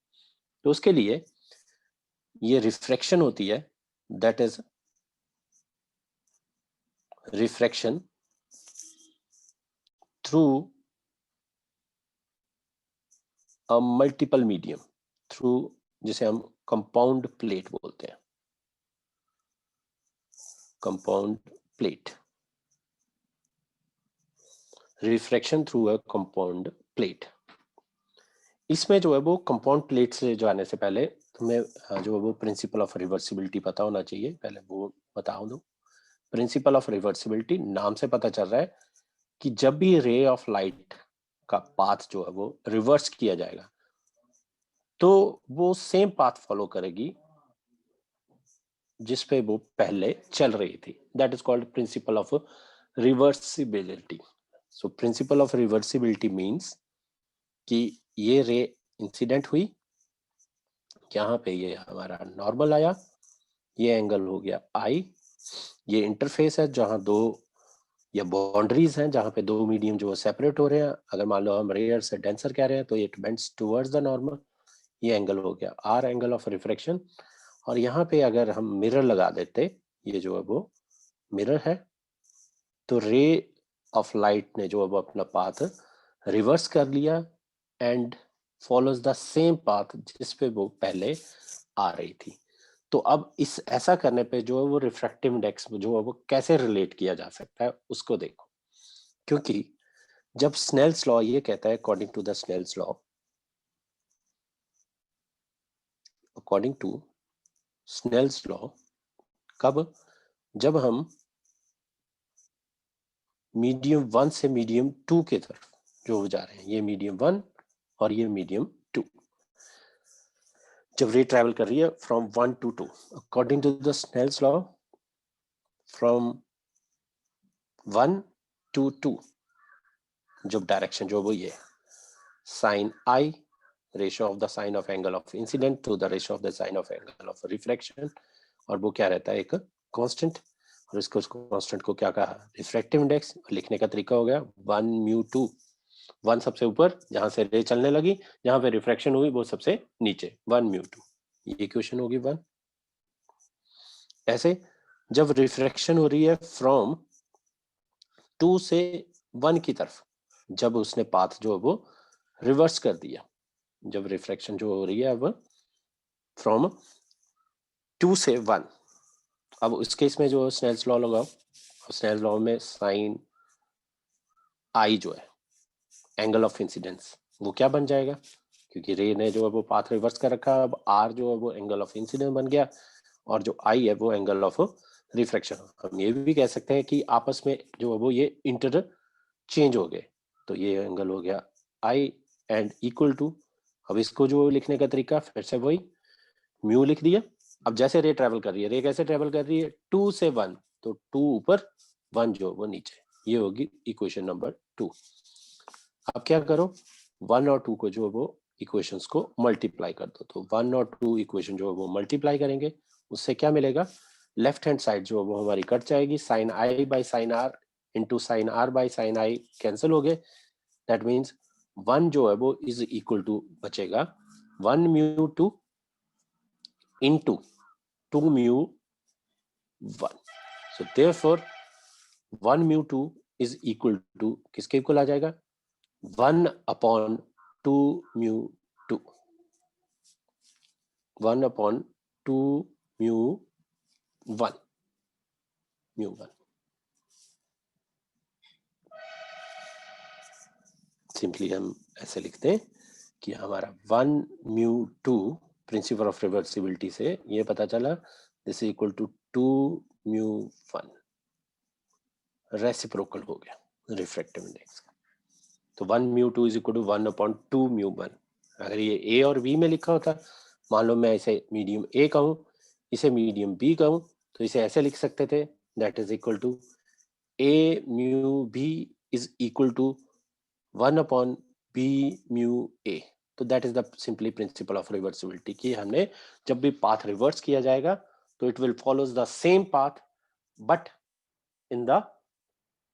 तो उसके लिए ये रिफ्रैक्शन होती है, that is refraction through a multiple medium, through जिसे हम कंपाउंड प्लेट बोलते हैं, compound plate, refraction through a compound plate. इसमें जो है वो कंपाउंड प्लेट से जाने से पहले तुम्हें जो है वो प्रिंसिपल ऑफ रिवर्सिबिलिटी पता होना चाहिए, पहले वो बताओ दो। प्रिंसिपल ऑफ रिवर्सिबिलिटी नाम से पता चल रहा है कि जब भी रे ऑफ लाइट का पाथ जो है वो रिवर्स किया जाएगा, तो वो सेम पाथ फॉलो करेगी जिस पे वो पहले चल रही थी। That is called principal of reversibility. So principal of reversibility means कि ये रे इंसिडेंट हुई, यहाँ पे ये हमारा नॉर्मल आया, ये एंगल हो गया आई, ये इंटरफेस है जहां दो या बाउंड्रीज हैं जहां पे दो मीडियम जो सेपरेट हो रहे हैं। अगर मान लो हम रेयर से डेंसर कह रहे हैं तो ये बेंड्स टुवर्ड्स द नॉर्मल, ये एंगल हो गया आर, एंगल ऑफ रिफ्रैक्शन। और यहाँ पे अगर हम मिरर लगा देते, ये जो है वो मिरर है, तो रे ऑफ लाइट ने जो है वो अपना पाथ रिवर्स कर लिया and follows the same path जिस पे वो पहले आ रही थी। तो अब इस ऐसा करने पे जो है वो रिफ्रैक्टिव इंडेक्स जो है वो कैसे रिलेट किया जा सकता है उसको देखो। क्योंकि जब स्नेल्स लॉ ये कहता है, according to the Snell's law, according to Snell's law, कब, जब हम मीडियम 1 से मीडियम 2 की तरफ जो जा रहे हैं, ये मीडियम 1 और ये मीडियम 2, जब रे ट्रेवल कर रही है from 1 to 2, according to the Snell's law, from 1 to 2 जब डायरेक्शन जो वो ये sine I, ratio of the sine of angle of incident to the ratio of the sine of angle of refraction, और वो क्या रहता है, एक कांस्टेंट। और इसको कांस्टेंट को क्या कहा, रिफ्रैक्टिव इंडेक्स। लिखने का तरीका हो गया 1 म्यू 2, 1 सबसे ऊपर जहां से रे चलने लगी, जहां पे रिफ्रैक्शन हुई वो सबसे नीचे, 1 म्यू 2, ये इक्वेशन होगी 1। ऐसे जब रिफ्रैक्शन हो रही है फ्रॉम 2 से 1 की तरफ, जब उसने पाथ जो है वो रिवर्स कर दिया, जब रिफ्रैक्शन जो हो रही है अब फ्रॉम 2 से 1, अब उस केस में जो स्नेल्स लॉ लगाओ, स्नेल्स लॉ में साइन आई जो है एंगल ऑफ इंसिडेंस, वो क्या बन जाएगा, क्योंकि रे ने जो है वो पाथ रिवर्स कर रखा, अब आर जो है वो एंगल ऑफ इंसिडेंस बन गया, और जो आई है वो एंगल ऑफ रिफ्रैक्शन। हम ये भी कह सकते हैं कि आपस में जो है वो ये इंटर चेंज हो गए, तो ये एंगल हो गया आई एंड इक्वल टू, अब इसको जो लिखने का तरीका फिर से वही म्यू लिख दिया। अब जैसे रे ट्रेवल कर रही है, रे कैसे ट्रेवल कर रही है, 2 से 1, तो 2 ऊपर 1 जो वो नीचे, ये होगी इक्वेशन नंबर 2। अब क्या करो, 1 और 2 को जो वो इक्वेशंस को मल्टीप्लाई कर दो, तो 1 और 2 इक्वेशन जो है वो मल्टीप्लाई करेंगे, उससे क्या मिलेगा, लेफ्ट हैंड साइड जो है वो हमारी कट जाएगी, sine I by sine R into sine R by sine I cancel हो गए। दैट मीन्स 1 जो है वो इज इक्वल टू बचेगा 1 mu 2 into 2 mu 1। So therefore 1 mu 2 is equal to किसके इक्वल आ जाएगा, 1 upon 2 mu 2, 1 upon 2 mu 1, mu 1। Simply हम ऐसे लिखते हैं कि हमारा 1 म्यू 2 प्रिंसिपल ऑफ रिवर्सिबिलिटी से ये पता चला this is equal to 2 mu 1, reciprocal हो गया रिफ्रैक्टिव इंडेक्स का। तो 1 mu 2 is equal to 1 upon 2 mu 1। अगर ये ए और बी में लिखा होता, मान लो मैं इसे मीडियम ए कहूँ, इसे मीडियम बी कहूँ, तो इसे ऐसे लिख सकते थे, that is equal to A mu B is equal to 1 upon B mu A. तो that is the simply principle of reversibility कि हमने जब भी पाथ रिवर्स किया जाएगा तो it will follows the same path but in the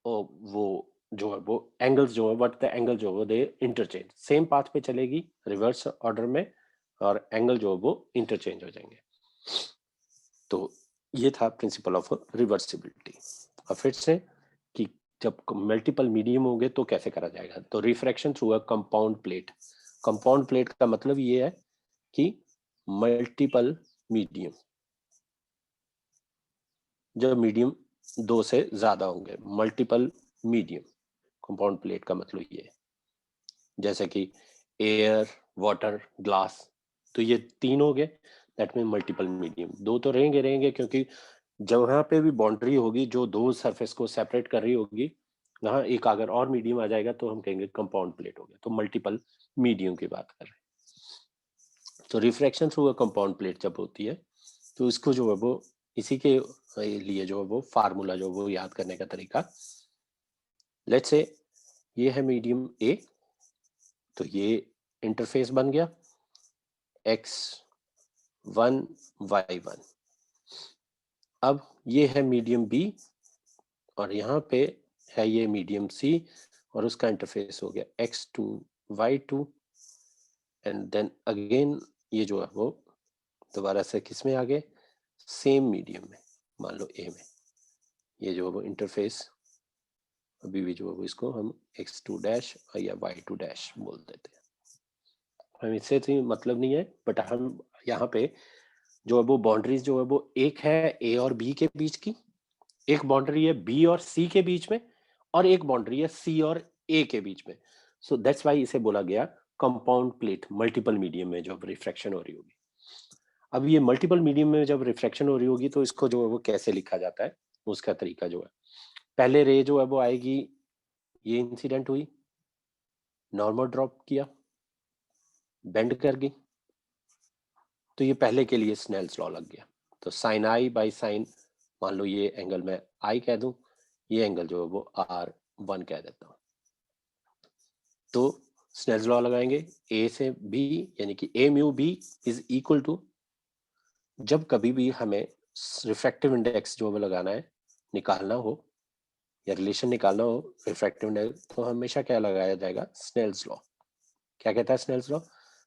वो जो है वो एंगल्स जो है बट द एंगल जो है दे इंटरचेंज, सेम पाथ पे चलेगी रिवर्स ऑर्डर में और एंगल जो है वो इंटरचेंज हो जाएंगे। तो ये था प्रिंसिपल ऑफ रिवर्सिबिलिटी। अब फिर से कि जब मल्टीपल मीडियम होंगे तो कैसे करा जाएगा, तो refraction through a compound plate. Compound plate का मतलब ये है कि मल्टीपल मीडियम, जब मीडियम 2 से ज्यादा होंगे, मल्टीपल मीडियम। कंपाउंड प्लेट का मतलब ये है, जैसे कि एयर, वाटर, ग्लास, तो ये 3 हो गए, दैट मीन मल्टीपल मीडियम। 2 तो रहेंगे क्योंकि जहाँ पे भी बाउंड्री होगी जो 2 सरफेस को सेपरेट कर रही होगी, वहां एक अगर और मीडियम आ जाएगा तो हम कहेंगे कंपाउंड प्लेट हो गया। तो मल्टीपल मीडियम की बात कर रहे हैं। तो refraction through a compound plate जब होती है तो इसको जो है वो इसी के लिए जो है वो फार्मूला जो वो याद करने का तरीका, लेट्स से ये है मीडियम ए, तो ये इंटरफेस बन गया x1 y1। अब ये है मीडियम बी और यहाँ पे है ये मीडियम सी और उसका इंटरफेस हो गया x2 y2 and then again ये जो है वो दोबारा से किस में आ गए, सेम मीडियम में, मान लो ए में। ये जो है वो इंटरफेस अभी भी जो है वो इसको हम x2 डैश या y2 डैश बोल देते हैं, हम इससे तो मतलब नहीं है, बट हम यहाँ पे जो है वो बाउंड्रीज जो है वो एक है ए और बी के बीच की, एक बाउंड्री है बी और सी के बीच में, और एक बाउंड्री है सी और ए के बीच में। सो दैट्स वाई इसे बोला गया कंपाउंड प्लेट मल्टीपल मीडियम में जब रिफ्रैक्शन हो रही होगी। अब ये मल्टीपल मीडियम में जब रिफ्रैक्शन हो रही होगी तो इसको जो है वो कैसे लिखा जाता है, उसका तरीका जो है, पहले रे जो है वो आएगी, ये इंसिडेंट हुई, नॉर्मल ड्रॉप किया, बेंड कर गई, तो ये पहले के लिए स्नेल्स लॉ लग गया। तो साइन आई बाई साइन, मान लो ये एंगल मैं आई कह दूं, ये एंगल जो है वो R1 कह देता हूं। तो स्नेल्स लॉ लगाएंगे ए से बी, यानी कि A mu B is equal to, जब कभी भी हमें रिफ्रैक्टिव इंडेक्स जो हमें लगाना है, निकालना हो या रिलेशन निकालना हो रिफ्रैक्टिव इंडेक्स, तो हमेशा क्या लगाया जाएगा, स्नेल्स लॉ। क्या कहता है Snell's law,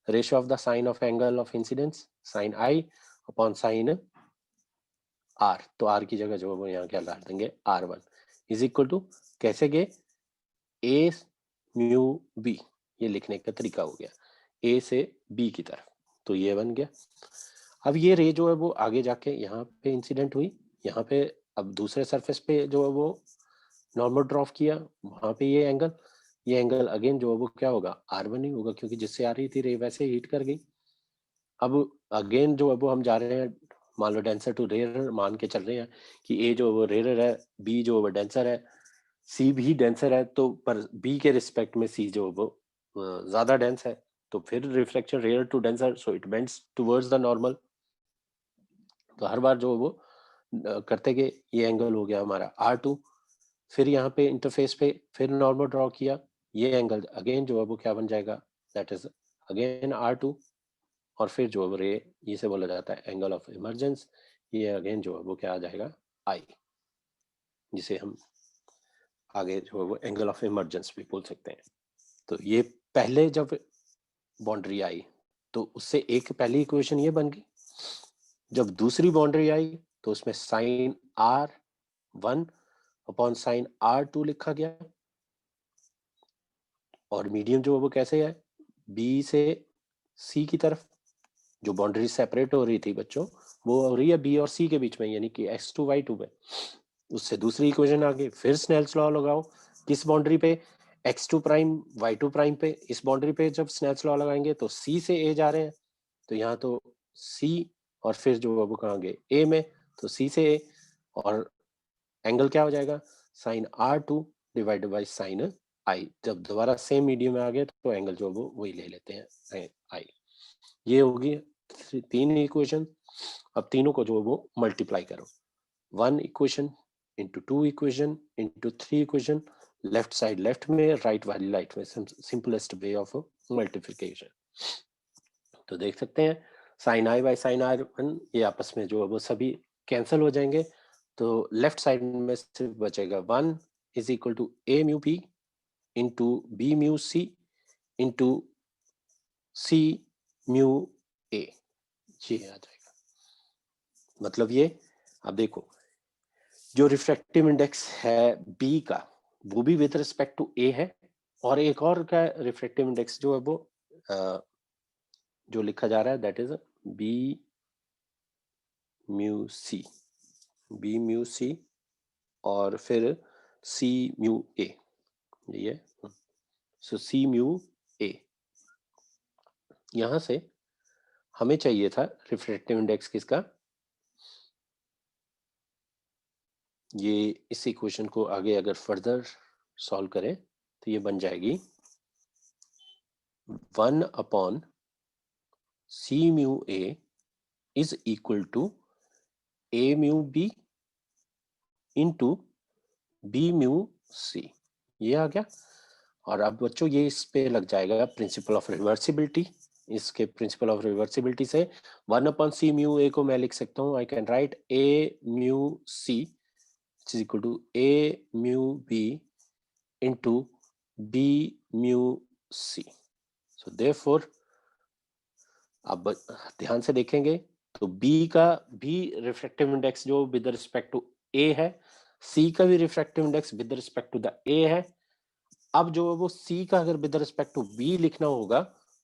ratio of the sine of angle of incidence sine I upon sine R, तो आर की जगह जो है वो यहाँ क्या डाल देंगे R1 इज इक्वल टू, कैसे गए, ए म्यू बी, ये लिखने का तरीका हो गया ए से बी की तरफ, तो ये बन गया। अब ये रे जो है वो आगे जाके यहाँ पे इंसिडेंट हुई, यहाँ पे अब दूसरे सरफेस पे जो है वो नॉर्मल ड्रॉप किया, वहां पे ये एंगल अगेन जो है वो क्या होगा, R1 ही होगा, क्योंकि जिससे आ रही थी रे वैसे हीट कर गई। अब अगेन जो है वो हम जा रहे हैं, मान लो डेंसर टू रेयर मान के चल रहे हैं कि ए जो वो रेयर है, बी जो वो डेंसर है, सी भी डेंसर है, तो पर बी के रिस्पेक्ट में सी जो वो ज्यादा डेंस है, तो फिर reflection rare to denser, so it bends towards the normal. तो हर बार जो वो करते गए, ये एंगल हो गया हमारा R2, फिर यहाँ पे इंटरफेस पे फिर नॉर्मल ड्रॉ किया, ये एंगल अगेन जो है वो क्या बन जाएगा, दैट इज अगेन R2, और फिर जो रे इसे बोला जाता है एंगल ऑफ इमर्जेंस ये अगेन जो है वो क्या आ जाएगा, आई, जिसे हम आगे जो है वो एंगल ऑफ इमर्जेंस भी बोल सकते हैं। तो ये पहले जब बाउंड्री आई तो उससे एक पहली इक्वेशन ये बन गई। जब दूसरी बाउंड्री आई तो उसमें sign R1 upon sine R2 लिखा गया, और मीडियम जो है वो कैसे है, बी से सी की तरफ। जो बाउंड्री सेपरेट हो रही थी बच्चों, वो हो रही है बी और सी के बीच में, यानी कि x2 y2 में। उससे दूसरी इक्वेशन आ गई, फिर स्नेल्स लॉ लगाओ, किस बाउंड्री पे, x2 प्राइम y2 प्राइम पे। इस बाउंड्री पे जब स्नेल्स लॉ लगाएंगे तो c से a जा रहे हैं, तो यहाँ तो c, और फिर जो है वो कहाँ गए, a में, तो c से a, और एंगल क्या हो जाएगा, sine R2 divided by sine I. जब दोबारा सेम मीडियम में आ गए तो एंगल जो वो वही ले लेते हैं, आई। ये होगी 3 इक्वेशन। अब तीनों को जो वो मल्टीप्लाई करो, 1 equation into 2 equation into 3 equation, left side left में, राइट वाली राइट में, सिंपलेस्ट वे ऑफ मल्टीप्लिकेशन। तो देख सकते हैं sign I by sign R1 ये आपस में जो है वो सभी कैंसिल हो जाएंगे, तो लेफ्ट साइड में सिर्फ बचेगा 1 is equal to a mu b into b mu c into c mu a, ये आ जाएगा। मतलब ये, अब देखो जो रिफ्रैक्टिव इंडेक्स है B का, वो भी विद रिस्पेक्ट टू A है, और एक और का रिफ्रैक्टिव इंडेक्स जो है वो जो लिखा जा रहा है that is B mu C, B mu C और फिर C म्यू A, ये है। सो C म्यू A, यहां से हमें चाहिए था रिफ्रैक्टिव इंडेक्स किसका, ये इस इक्वेशन को आगे अगर फर्दर सॉल्व करें तो ये बन जाएगी 1 upon C mu A is equal to A mu B into B mu C, ये आ गया। और अब बच्चों ये इस पे लग जाएगा प्रिंसिपल ऑफ रिवर्सिबिलिटी। इसके प्रिंसिपल ऑफ रिवर्सिबिलिटी से 1 अपॉन C म्यू A को मैं लिख सकता हूँ, I can write A mu C is equal to A mu B into B mu C। So therefore अब ध्यान से देखेंगे तो B का भी रिफ्रैक्टिव इंडेक्स जो विद रिस्पेक्ट टू A है, C का भी refractive index with respect to the A है। अब जो वो C का अगर विद रिस्पेक्ट टू B लिखना होगा,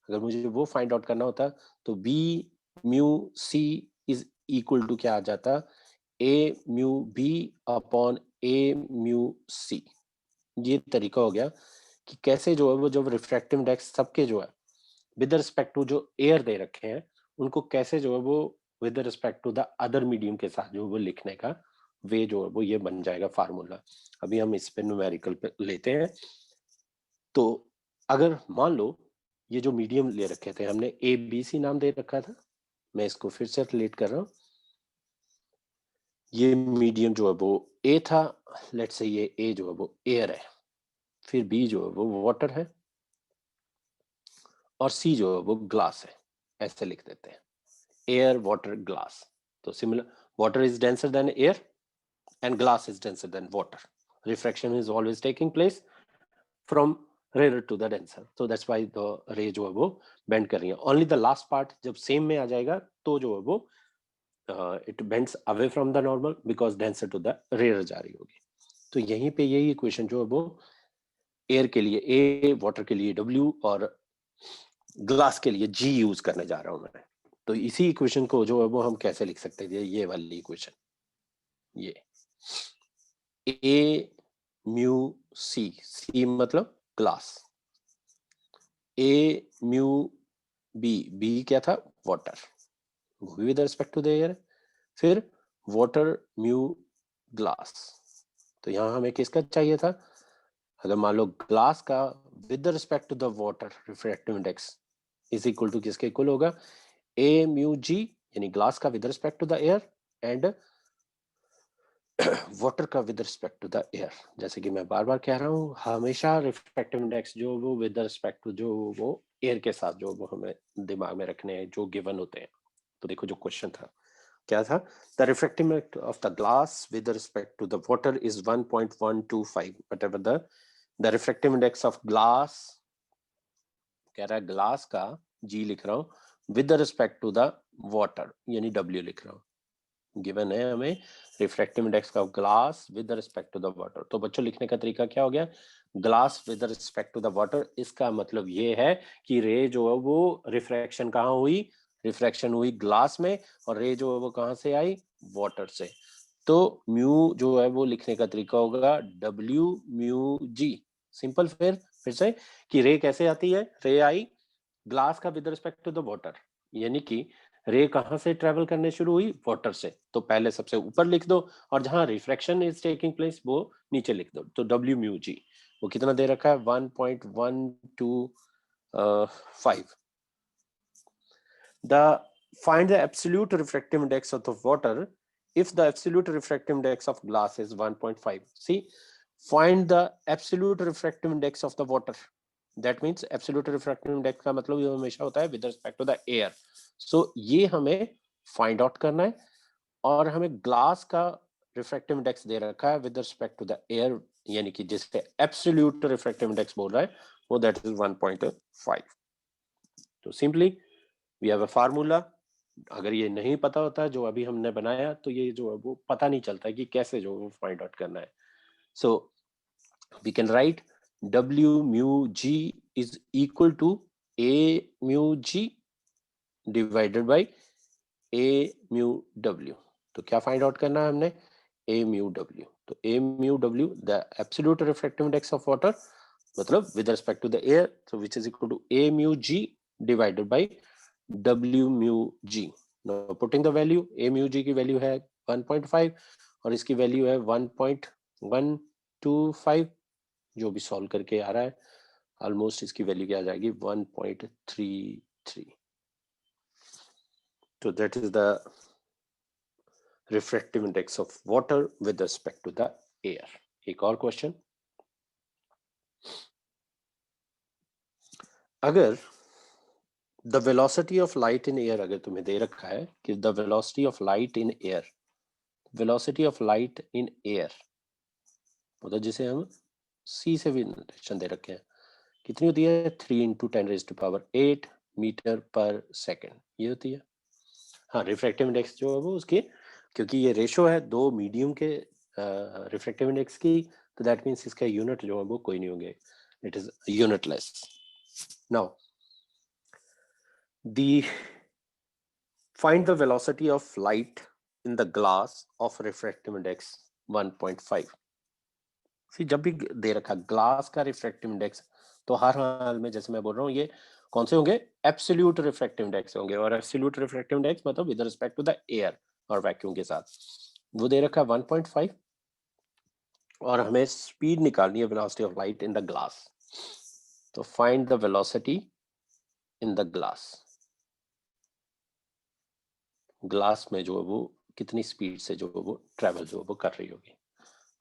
अगर मुझे वो फाइंड आउट करना होता तो B mu C is equal to क्या आ जाता, A mu B upon A mu C। ये तरीका हो गया कि कैसे जो है वो जो रिफ्रैक्टिव इंडेक्स सबके जो है विद रिस्पेक्ट टू जो एयर दे रखे हैं, उनको कैसे जो है वो with respect to the other medium के साथ जो वो लिखने का वे जो है वो ये बन जाएगा फार्मूला। अभी हम इस पे न्यूमेरिकल पे लेते हैं। तो अगर मान लो ये जो मीडियम ले रखे थे हमने, ए बी सी नाम दे रखा था, मैं इसको फिर से रिलेट कर रहा हूँ। ये मीडियम जो है वो ए था, लेट्स से ये ए जो है वो एयर है, फिर बी जो है वो वाटर है, और सी जो है वो ग्लास है। ऐसे लिख देते हैं, एयर वाटर ग्लास। तो similar, water is denser than air and glass is denser than water. Refraction is always taking place from rarer to the denser, so that's why the ray जो है वो bend कर रही है। Only the last part जब same में आ जाएगा तो जो है वो it bends away from the normal because denser to the rarer जा रही होगी। तो यहीं पे यही इक्वेशन जो है वो एयर के लिए ए, वाटर के लिए W और ग्लास के लिए G यूज करने जा रहा हूं मैं। तो इसी इक्वेशन को जो है वो हम कैसे लिख सकते हैं, ये वाली इक्वेशन, ये ए म्यू सी, सी मतलब glass, A mu B, B क्या था, वाटर, वो भी with respect to the air, फिर वाटर म्यू ग्लास। तो यहां हमें किसका चाहिए था, अगर मान लो ग्लास का with respect to the water refractive index is equal to किसके इक्वल होगा, ए म्यू जी, यानी ग्लास का with respect to the air, and water का with respect to the air. जैसे कि मैं बार बार कह रहा हूँ, हमेशा रिफ्रैक्टिव इंडेक्स जो वो विद रिस्पेक्ट टू जो वो एयर के साथ जो वो हमें दिमाग में रखने हैं जो गिवन होते हैं। तो देखो जो क्वेश्चन था क्या था? The refractive index of the glass with respect to the water is 1.125, whatever the refractive index of glass, कह रहा है ग्लास का G लिख रहा हूं with respect to the water, यानी W लिख रहा हूं। गिवन है हमें रिफ्रैक्टिव इंडेक्स का glass with respect to the water. तो बच्चों लिखने का तरीका क्या हो गया? Glass with respect to the water, इसका मतलब ये है कि रे जो है वो रिफ्रैक्शन कहाँ हुई? रिफ्रैक्शन हुई ग्लास में, और रे जो है वो कहां से आई? वाटर से। तो म्यू जो है वो लिखने का तरीका होगा W म्यू G। सिंपल। फिर से कि रे कैसे आती है? रे आई ग्लास का with respect to the water, यानी कि रे कहां से ट्रेवल करने शुरू हुई? वाटर से। तो पहले सबसे ऊपर लिख दो, और जहां रिफ्रैक्शन इज टेकिंग प्लेस वो नीचे लिख दो। तो W म्यू G वो कितना दे रखा है? 1.125। The find the absolute refractive index of the water if the absolute refractive index of glass is 1.5. See, find the absolute refractive index of the water. That means absolute refractive index का मतलब ये हमेशा होता है with respect to the air. So ये हमें find out करना है, और हमें ग्लास का रिफ्रैक्टिव इंडेक्स दे रखा है with respect to the air, यानी कि जिससे एब्सोल्यूट रिफ्रैक्टिव इंडेक्स बोल रहा है वो दैट इज 1.5। तो simply we have a formula. अगर ये नहीं पता होता है जो अभी हमने बनाया, तो ये जो है वो पता नहीं चलता है कि कैसे जो वो फाइंड आउट करना है। So we can write W mu G is equal to A mu G divided by A mu W। तो क्या फाइंड आउट करना है हमने? A mu W। तो A mu W the absolute refractive index of water, मतलब with respect to the air, so which is equal to A mu G divided by W mu G। Now putting the value, A mu G की value है 1.5 और इसकी value है 1.125, जो भी solve करके आ रहा है ऑलमोस्ट इसकी वैल्यू क्या आ जाएगी? 1.33। तो that is the refractive index of water with respect to the air. एक और क्वेश्चन, अगर the velocity of light in air, अगर तुम्हें दे रखा है कि the velocity of light in air, velocity of light in air मतलब जिसे हम सी से भी नोटेशन दे रखे हैं, कितनी होती है? 3 × 10⁸ मीटर पर सेकेंड, ये होती है। हाँ, रिफ्रैक्टिव इंडेक्स जो है वो उसके, क्योंकि ये रेशो है दो मीडियम के रिफ्रैक्टिव इंडेक्स की, तो दैट मीन्स इसका यूनिट जो है वो कोई नहीं होंगे, it is unitless. Now the find the velocity of light in the glass of refractive index 1.5। See, जब भी दे रखा ग्लास का रिफ्रैक्टिव इंडेक्स, तो हर हाल में जैसे मैं बोल रहा हूँ ये कौन से होंगे? एब्सोल्यूट रिफ्रैक्टिव इंडेक्स होंगे, और एब्सोल्यूट रिफ्रैक्टिव इंडेक्स मतलब with respect to the air और वैक्यूम के साथ। वो दे रखा 1.5 और हमें स्पीड निकालनी है, velocity of light in the glass. तो find the velocity in the glass, glass में जो है वो कितनी स्पीड से जो है वो ट्रेवल जो है वो कर रही होगी।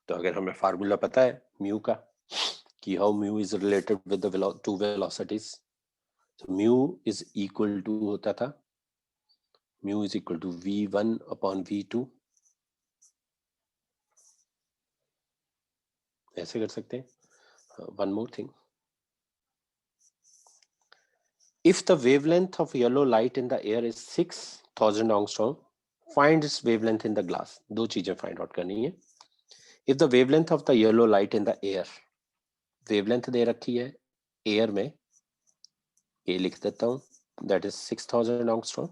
तो अगर हमें फार्मूला पता है म्यू का कि how mu is related with the two velocities, तो म्यू इज इक्वल टू होता था, mu is equal to v1 upon v2। ऐसे कर सकते हैं। One more thing, if the wavelength of yellow light in the air is 6000 angstrom, find its wavelength in the glass। दो चीजें find out करनी है। if the wavelength of the yellow light in the air, wavelength दे रखी है air में, ये लिख देता हूं दैट इज 6000 angstrom,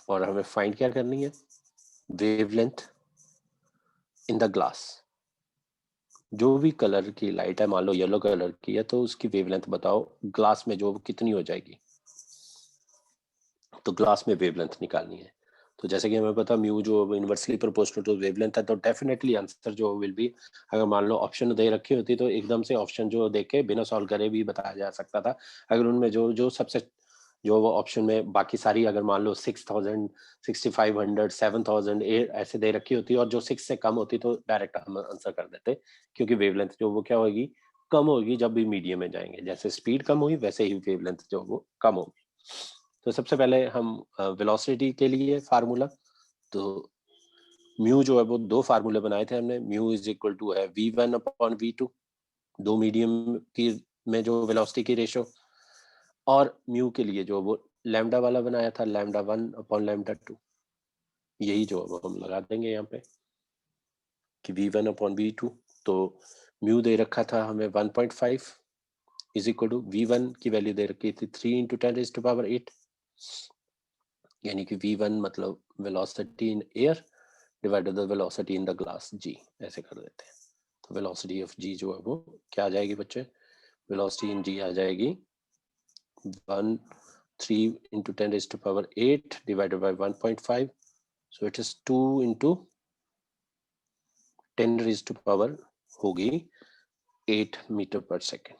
और हमें फाइंड क्या करनी है? Wavelength in the glass. जो भी कलर की लाइट है, मान लो येलो कलर की है, तो उसकी वेवलेंथ बताओ ग्लास में जो कितनी हो जाएगी। तो ग्लास में वेवलेंथ निकालनी है। तो जैसे कि हमें पता म्यू जो इनवर्सली प्रोपोर्शनल टू वेवलेंथ है, तो डेफिनेटली आंसर जो विल बी, अगर मान लो ऑप्शन दे रखी होती तो एकदम से ऑप्शन जो देख के बिना सॉल्व करे भी बताया जा सकता था। अगर उनमें जो जो सबसे जो वो ऑप्शन में बाकी सारी अगर मान लो 6000 6500 7000 ऐसे दे रखी होती और जो 6 से कम होती तो डायरेक्ट हम आंसर कर देते, क्योंकि वेवलेंथ जो वो क्या होगी? कम होगी जब भी मीडियम में जाएंगे। जैसे स्पीड कम हुई वैसे ही वेवलेंथ जो वो कम होगी। तो सबसे पहले हम वेलोसिटी के लिए फार्मूला, तो म्यू जो है वो दो फार्मूले बनाए थे हमने। म्यू इज इक्वल टू है v1 अपॉन v2, दो मीडियम की में जो वेलोसिटी की रेशो, और म्यू के लिए जो वो लैम्डा वाला बनाया था, लैम्डा 1 अपॉन लैम्डा 2, यही जो है हम लगा देंगे यहाँ पे कि v1 अपॉन v2। तो म्यू दे रखा था हमें 1.5 इज इक्वल टू v1 की वैल्यू दे रखी थी 3 इंटू 10⁸8, यानी कि v1 मतलब velocity in air divided the velocity in the glass g, ऐसे कर देते हैं। तो वेलोसिटी ऑफ g जो है वो क्या आ जाएगी बच्चे, वेलोसिटी इन g आ जाएगी 3 into 10⁸8 divided by 1.5, so it is 2 into 10⁻⁴ होगी 8 मीटर पर सेकेंड।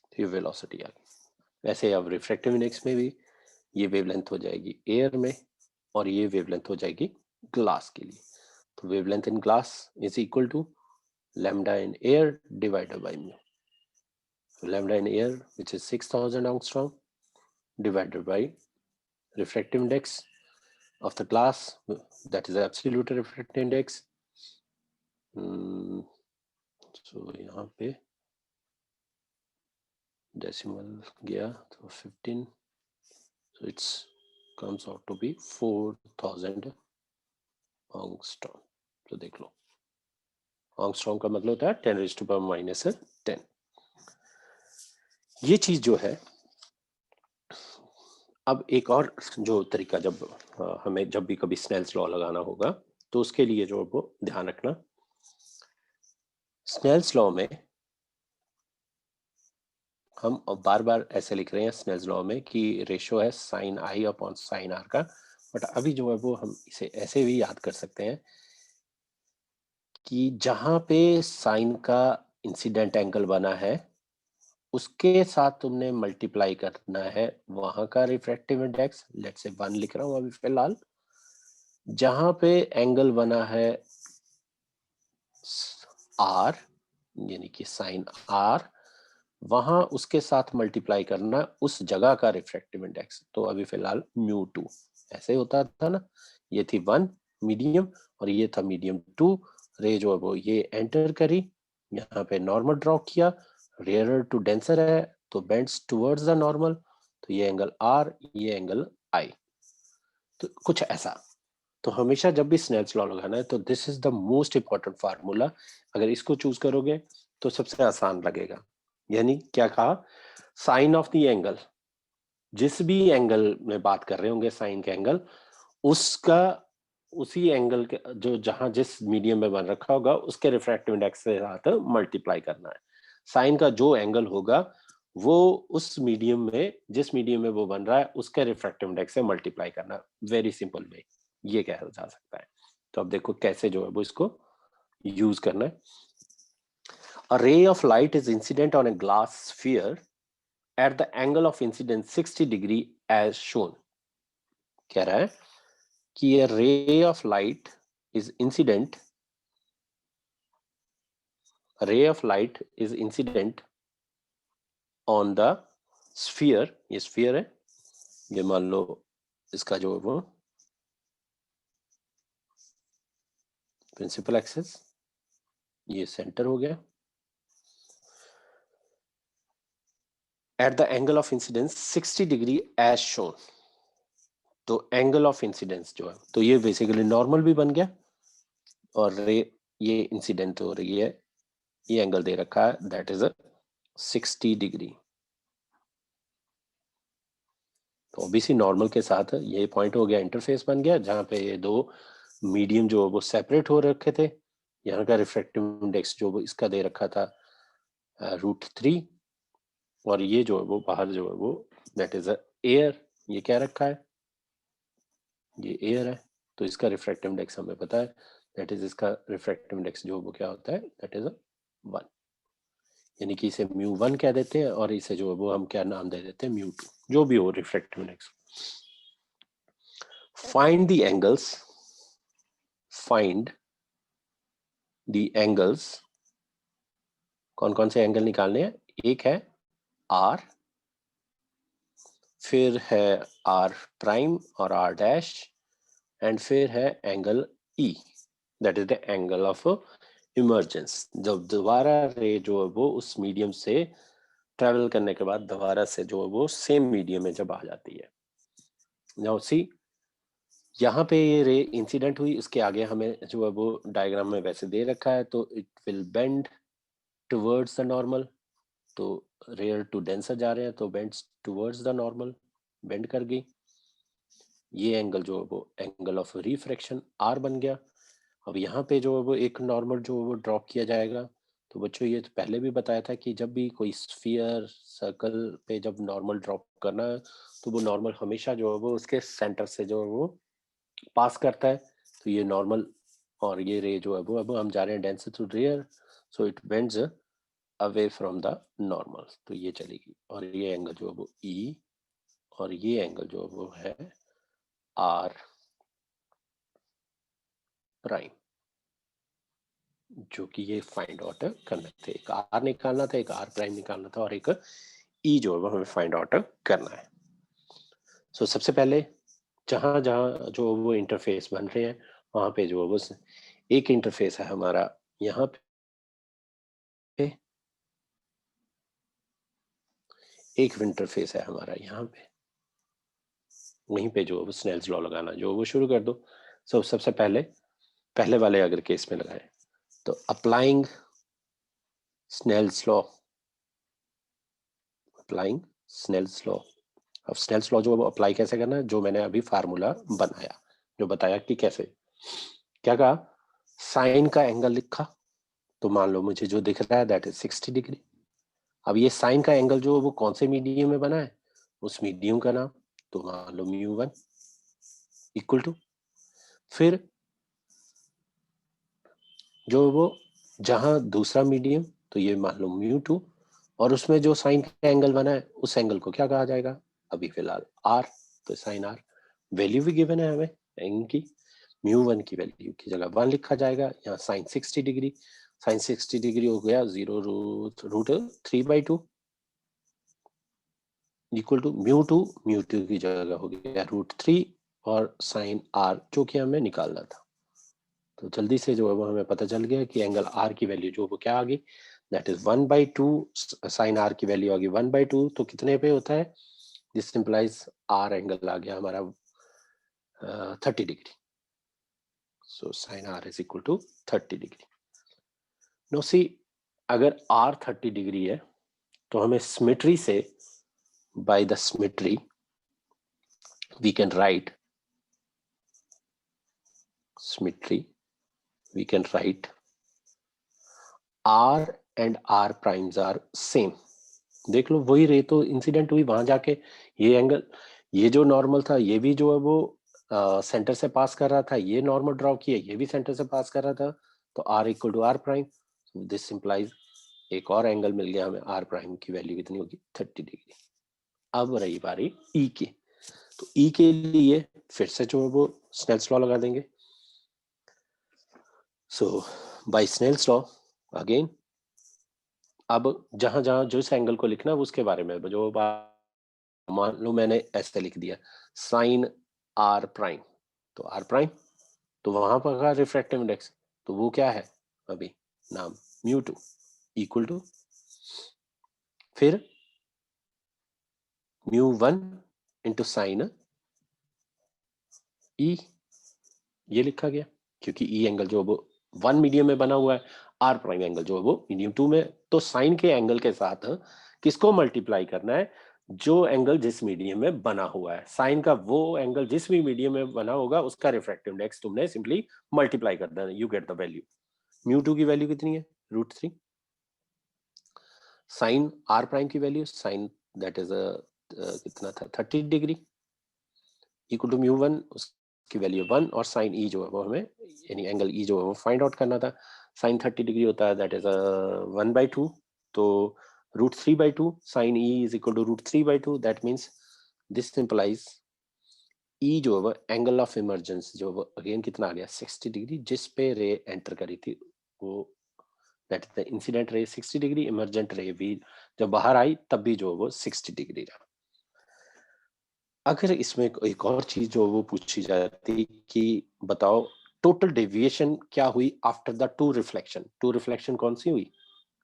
तो ये वेलोसिटी आ गई। वैसे अब रिफ्रैक्टिव इंडेक्स में भी ये वेवलेंथ हो जाएगी एयर में, और ये वेवलेंथ हो जाएगी ग्लास के लिए। तो wavelength in glass is equal to lambda in air divided by mu. Lambda in air which is 6000 angstrom divided by refractive index of the glass, that is absolute refractive index. So यहाँ पे decimal गया तो 15, so it's comes out to be 4000 angstrom। तो देख लो angstrom का मतलब होता है 10⁻⁻10। ये चीज जो है, अब एक और जो तरीका, जब हमें जब भी कभी स्नेल्स लॉ लगाना होगा तो उसके लिए जो वो ध्यान रखना, स्नेल्स लॉ में हम बार बार ऐसे लिख रहे हैं स्नेल्स लॉ में कि रेशो है sine I upon sine R का, बट अभी जो है वो हम इसे ऐसे भी याद कर सकते हैं कि जहां पे साइन का इंसिडेंट एंगल बना है उसके साथ तुमने मल्टीप्लाई करना है वहां का रिफ्रैक्टिव इंडेक्स, लेट्स से 1 लिख रहा हूं अभी फिलहाल। जहां पे एंगल बना है आर, यानी कि साइन आर, वहां उसके साथ मल्टीप्लाई करना उस जगह का रिफ्रैक्टिव इंडेक्स। तो अभी फिलहाल μ2 ऐसे होता था ना, ये थी 1 मीडियम और ये था मीडियम 2। रे जो है वो ये एंटर करी, यहाँ पे नॉर्मल ड्रॉ किया, रेयरर टू डेंसर है तो बेंड्स टुवर्ड्स द नॉर्मल, तो ये एंगल आर, ये एंगल आई, तो कुछ ऐसा। तो हमेशा जब भी स्नेल्स लॉ लगाना है तो this is the most important formula. अगर इसको चूज करोगे तो सबसे आसान लगेगा। यानी क्या कहा, साइन ऑफ द एंगल, जिस भी एंगल में बात कर रहे होंगे साइन के एंगल, उसका उसी एंगल के जो जहां जिस मीडियम में बन रखा होगा उसके रिफ्रैक्टिव इंडेक्स के साथ मल्टीप्लाई करना है। साइन का जो एंगल होगा वो उस मीडियम में, जिस मीडियम में वो बन रहा है उसके रिफ्रैक्टिव इंडेक्स से मल्टीप्लाई करना। वेरी सिंपल वे ये कहा जा सकता है। तो अब देखो कैसे जो है वो इसको यूज करना है। A ray of light is incident on a glass sphere at the angle of incidence 60 degree as shown। कह रहा है कि a ray of light is incident, a ray of light is incident on the sphere, ये sphere है, ये मान लो इसका जो है वो प्रिंसिपल एक्सिस, ये सेंटर हो गया, at the angle of incidence 60 degree as shown। तो एंगल ऑफ इंसिडेंस जो है, तो ये बेसिकली नॉर्मल भी बन गया और रे ये इंसिडेंट हो रही है, ये एंगल दे रखा है दैट इज 60 डिग्री। तो ऑब्वियसली नॉर्मल के साथ ये पॉइंट हो गया, इंटरफेस बन गया जहां पे ये दो मीडियम जो वो सेपरेट हो रखे थे। यहाँ का रिफ्रैक्टिव इंडेक्स जो इसका दे रखा था √3, और ये जो है वो बाहर जो है वो दैट इज एयर, ये क्या रखा है, ये एयर है। तो इसका रिफ्रैक्टिव इंडेक्स हमें पता है, दैट इज इसका रिफ्रैक्टिव इंडेक्स जो वो क्या होता है, दैट इज 1। यानी कि इसे μ1 कह देते हैं और इसे जो है वो हम क्या नाम दे देते हैं μ2, जो भी हो refractive index. Find the angles, find the angles, कौन कौन से एंगल निकालने हैं, एक है आर, फिर है आर प्राइम और आर डैश, एंड फिर है angle E, that is the angle of emergence. जब दोबारा रे जो है वो उस मीडियम से ट्रेवल करने के बाद दोबारा से जो है वो सेम मीडियम में जब आ जाती है। नाउ सी, यहाँ पे ये रे इंसिडेंट हुई, इसके आगे हमें जो है वो डायग्राम में वैसे दे रखा है, तो it will bend towards the normal, तो रेयर टू डेंसर जा रहे हैं तो bends towards the normal, bend कर गई। ये एंगल जो है वो एंगल ऑफ रिफ्रैक्शन आर बन गया। अब यहाँ पे जो है वो एक नॉर्मल जो है वो ड्रॉप किया जाएगा। तो बच्चों ये तो पहले भी बताया था कि जब भी कोई स्फीयर सर्कल पे जब नॉर्मल ड्रॉप करना है तो वो नॉर्मल हमेशा जो है वो उसके सेंटर से जो है वो पास करता है। तो ये नॉर्मल और ये रे जो है वो अब हम जा रहे हैं denser to rare, so it bends away from the normal, तो ये चलेगी। और ये एंगल जो है वो ई, और ये एंगल जो है वो है आर प्राइम, जो कि ये फाइंड आउट करना था। एक आर निकालना था, एक आर प्राइम निकालना था, और एक ई जो है वो हमें फाइंड आउट करना है। सो सबसे पहले जहां जहां जो वो इंटरफेस बन रहे हैं वहां पे जो है वो एक इंटरफेस है हमारा यहाँ पे, एक इंटरफेस है हमारा यहाँ पे, वहीं पे जो है वो स्नेल्स लॉ लगाना जो वो शुरू कर दो। सो सबसे पहले पहले वाले अगर केस में लगाए तो applying Snell's law, applying Snell's law. अब स्नेल्स लॉ जो अप्लाई कैसे करना है, जो मैंने अभी फार्मूला बनाया, जो बताया कि कैसे, क्या कहा, साइन का एंगल लिखा, तो मान लो मुझे जो दिख रहा है दैट इज 60 डिग्री। अब ये साइन का एंगल जो वो कौन से मीडियम में बना है, उस मीडियम का नाम, तो मान लो म्यू 1 इक्वल टू, फिर जो वो जहां दूसरा मीडियम, तो ये मान लो म्यू 2, और उसमें जो साइन का एंगल बना है उस एंगल को क्या कहा जाएगा, अभी फिलहाल आर, तो साइन आर। वैल्यू भी गिवन है हमें एंगल की, म्यू 1 की वैल्यू की जगह 1 लिखा जाएगा, यहाँ साइन 60 डिग्री, साइन 60 डिग्री हो गया 0 root 3/2 equal to mu two की जगह हो गया √3 और साइन आर जो कि हमें निकालना था। तो जल्दी से जो है वो हमें पता चल गया कि एंगल आर की वैल्यू जो वो क्या आ गई, दैट इज 1/2, साइन आर की वैल्यू आ गई 1/2, तो कितने पे होता है, दिस सिंप्लाइज आर एंगल आ गया हमारा 30 degree. So sine r is equal to 30 degree. No see, अगर आर 30 डिग्री है तो हमें सिमेट्री से, by the symmetry we can write, symmetry we can write r and r primes are same। देख लो वही रे तो इंसिडेंट हुई वहां जाके, ये एंगल, ये जो नॉर्मल था ये भी जो है वो सेंटर से पास कर रहा था, ये नॉर्मल ड्रॉ किया ये भी सेंटर से पास कर रहा था, तो r equal to R prime, this simplify एक और एंगल मिल गया हमें, r प्राइम की वैल्यू कितनी होगी 30 डिग्री। अब रही बारी e की, तो e के लिए फिर से जो है वो स्नेल्स लॉ लगा देंगे। सो बाय स्नेल्स लॉ अगेन, अब जहां जहां जिस एंगल को लिखना है उसके बारे में जो मान लो मैंने ऐसे लिख दिया साइन आर प्राइम, तो आर प्राइम, तो वहां पर का रिफ्रैक्टिव इंडेक्स, तो वो क्या है अभी नाम म्यू 2 इक्वल टू, फिर म्यू 1 इंटू साइन ई, ये लिखा गया क्योंकि ई एंगल जो वो 1 मीडियम में बना हुआ है, आर प्राइम एंगल जो है वो मीडियम 2 में, तो साइन के एंगल के साथ किसको मल्टीप्लाई करना है, जो एंगल जिस मीडियम में बना हुआ है, साइन का वो एंगल जिस भी मीडियम में बना होगा उसका रिफ्रैक्टिव इंडेक्स तुमने सिंपली मल्टीप्लाई कर देना, you get the value. Mu 2 की वैल्यू कितनी है √3, साइन आर प्राइम की वैल्यू साइन दैट इज कितना था 30 डिग्री इक्वल टू म्यू 1, उसकी वैल्यू 1, और साइन ई जो है वो हमें यानी एंगल ई जो है वो फाइंड आउट करना था, साइन 30 डिग्री होता है दैट इज 1/2, तो √3/2 sine e is equal to √3/2, that means this implies e जो है वो एंगल ऑफ इमरजेंस जो वो अगेन कितना आ गया 60 डिग्री, जिस पे रे एंटर करी थी वो दैट इज द इंसिडेंट रे 60 डिग्री, इमरजेंट रे भी जब बाहर आई तब भी जो वो 60 डिग्री रहा। अगर इसमें एक और चीज जो वो पूछी जाती कि बताओ टोटल डेविएशन क्या हुई after the two reflection. Two reflection कौन सी हुई?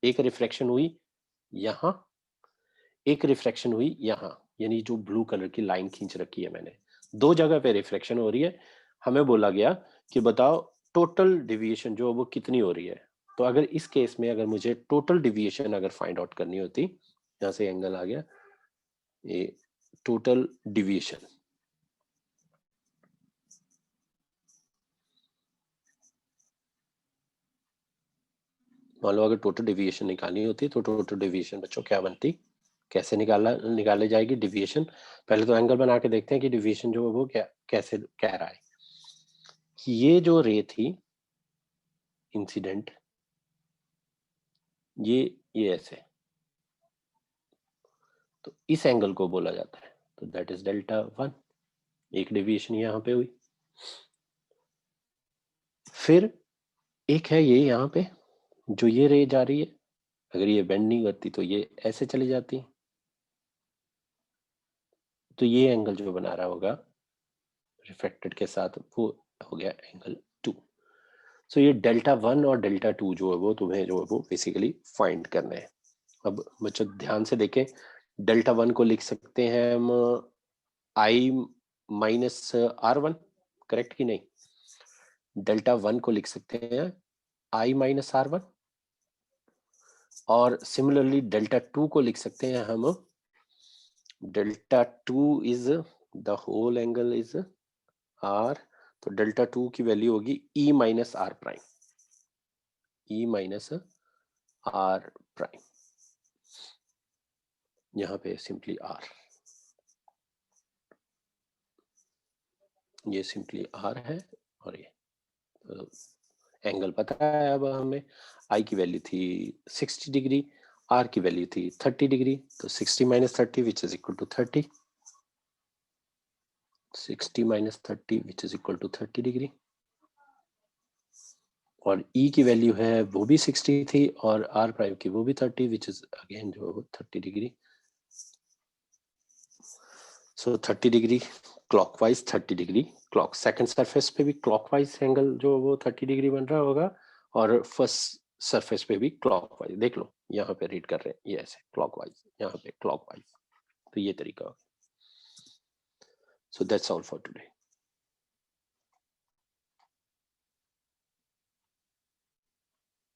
एक रिफ्लेक्शन हुई यहाँ, एक रिफ्लेक्शन हुई यहाँ, यानी जो ब्लू कलर की लाइन खींच रखी है मैंने, दो जगह पे रिफ्लेक्शन हो रही है। हमें बोला गया कि बताओ टोटल डेविएशन जो वो कितनी हो रही है। तो अगर इस केस में अगर मुझे टोटल डेविएशन अगर फाइंड आउट करनी होती, यहाँ से एंगल आ गया, ये टोटल डेविएशन, मान लो अगर टोटल डेविएशन निकालनी होती तो टोटल डेविएशन बच्चों क्या बनती, कैसे निकाले जाएगी डेविएशन? पहले तो एंगल बना के देखते हैं कि डेविएशन जो है वो क्या कैसे कह रहा है कि ये जो रे थी इंसिडेंट, ये ऐसे, तो इस एंगल को बोला जाता है, तो दैट इज डेल्टा वन। एक डेविएशन यहाँ पे हुई। फिर एक है ये यहाँ पे जो ये रे जा रही है, अगर ये बेंड नहीं करती तो ये ऐसे चली जाती, तो ये एंगल जो बना रहा होगा रिफ्लेक्टेड के साथ वो हो गया एंगल टू। सो ये डेल्टा वन और डेल्टा टू जो है वो तुम्हें जो है वो बेसिकली फाइंड करना है। अब बच्चों ध्यान से देखें, डेल्टा वन को लिख सकते हैं हम i minus r one, correct कि नहीं? डेल्टा वन को लिख सकते हैं आई माइनस आर वन, और सिमिलरली डेल्टा टू को लिख सकते हैं हम delta two is the whole angle is r, तो डेल्टा टू की वैल्यू होगी e minus r prime, e minus r prime, यहाँ पे सिंपली आर, ये सिंपली आर है, और ये तो एंगल पता है अब हमें। आई की वैल्यू थी 60 डिग्री, आर की वैल्यू थी 30 डिग्री, तो 60 minus 30 which is equal to 30, 60 minus 30 which is equal to 30 degree, और ई की वैल्यू है वो भी 60 थी और आर प्राइम की वो भी 30 विच इज अगेन जो 30 डिग्री। सो 30 degree clockwise, 30 degree clock, second surface पे भी क्लॉकवाइज एंगल जो वो 30 डिग्री बन रहा होगा, और फर्स्ट सरफेस पे भी क्लॉकवाइज। देख लो यहाँ पे रीड कर रहे हैं, ये ऐसे क्लॉकवाइज, यहाँ पे क्लॉकवाइज, तो ये तरीका। So that's all for today.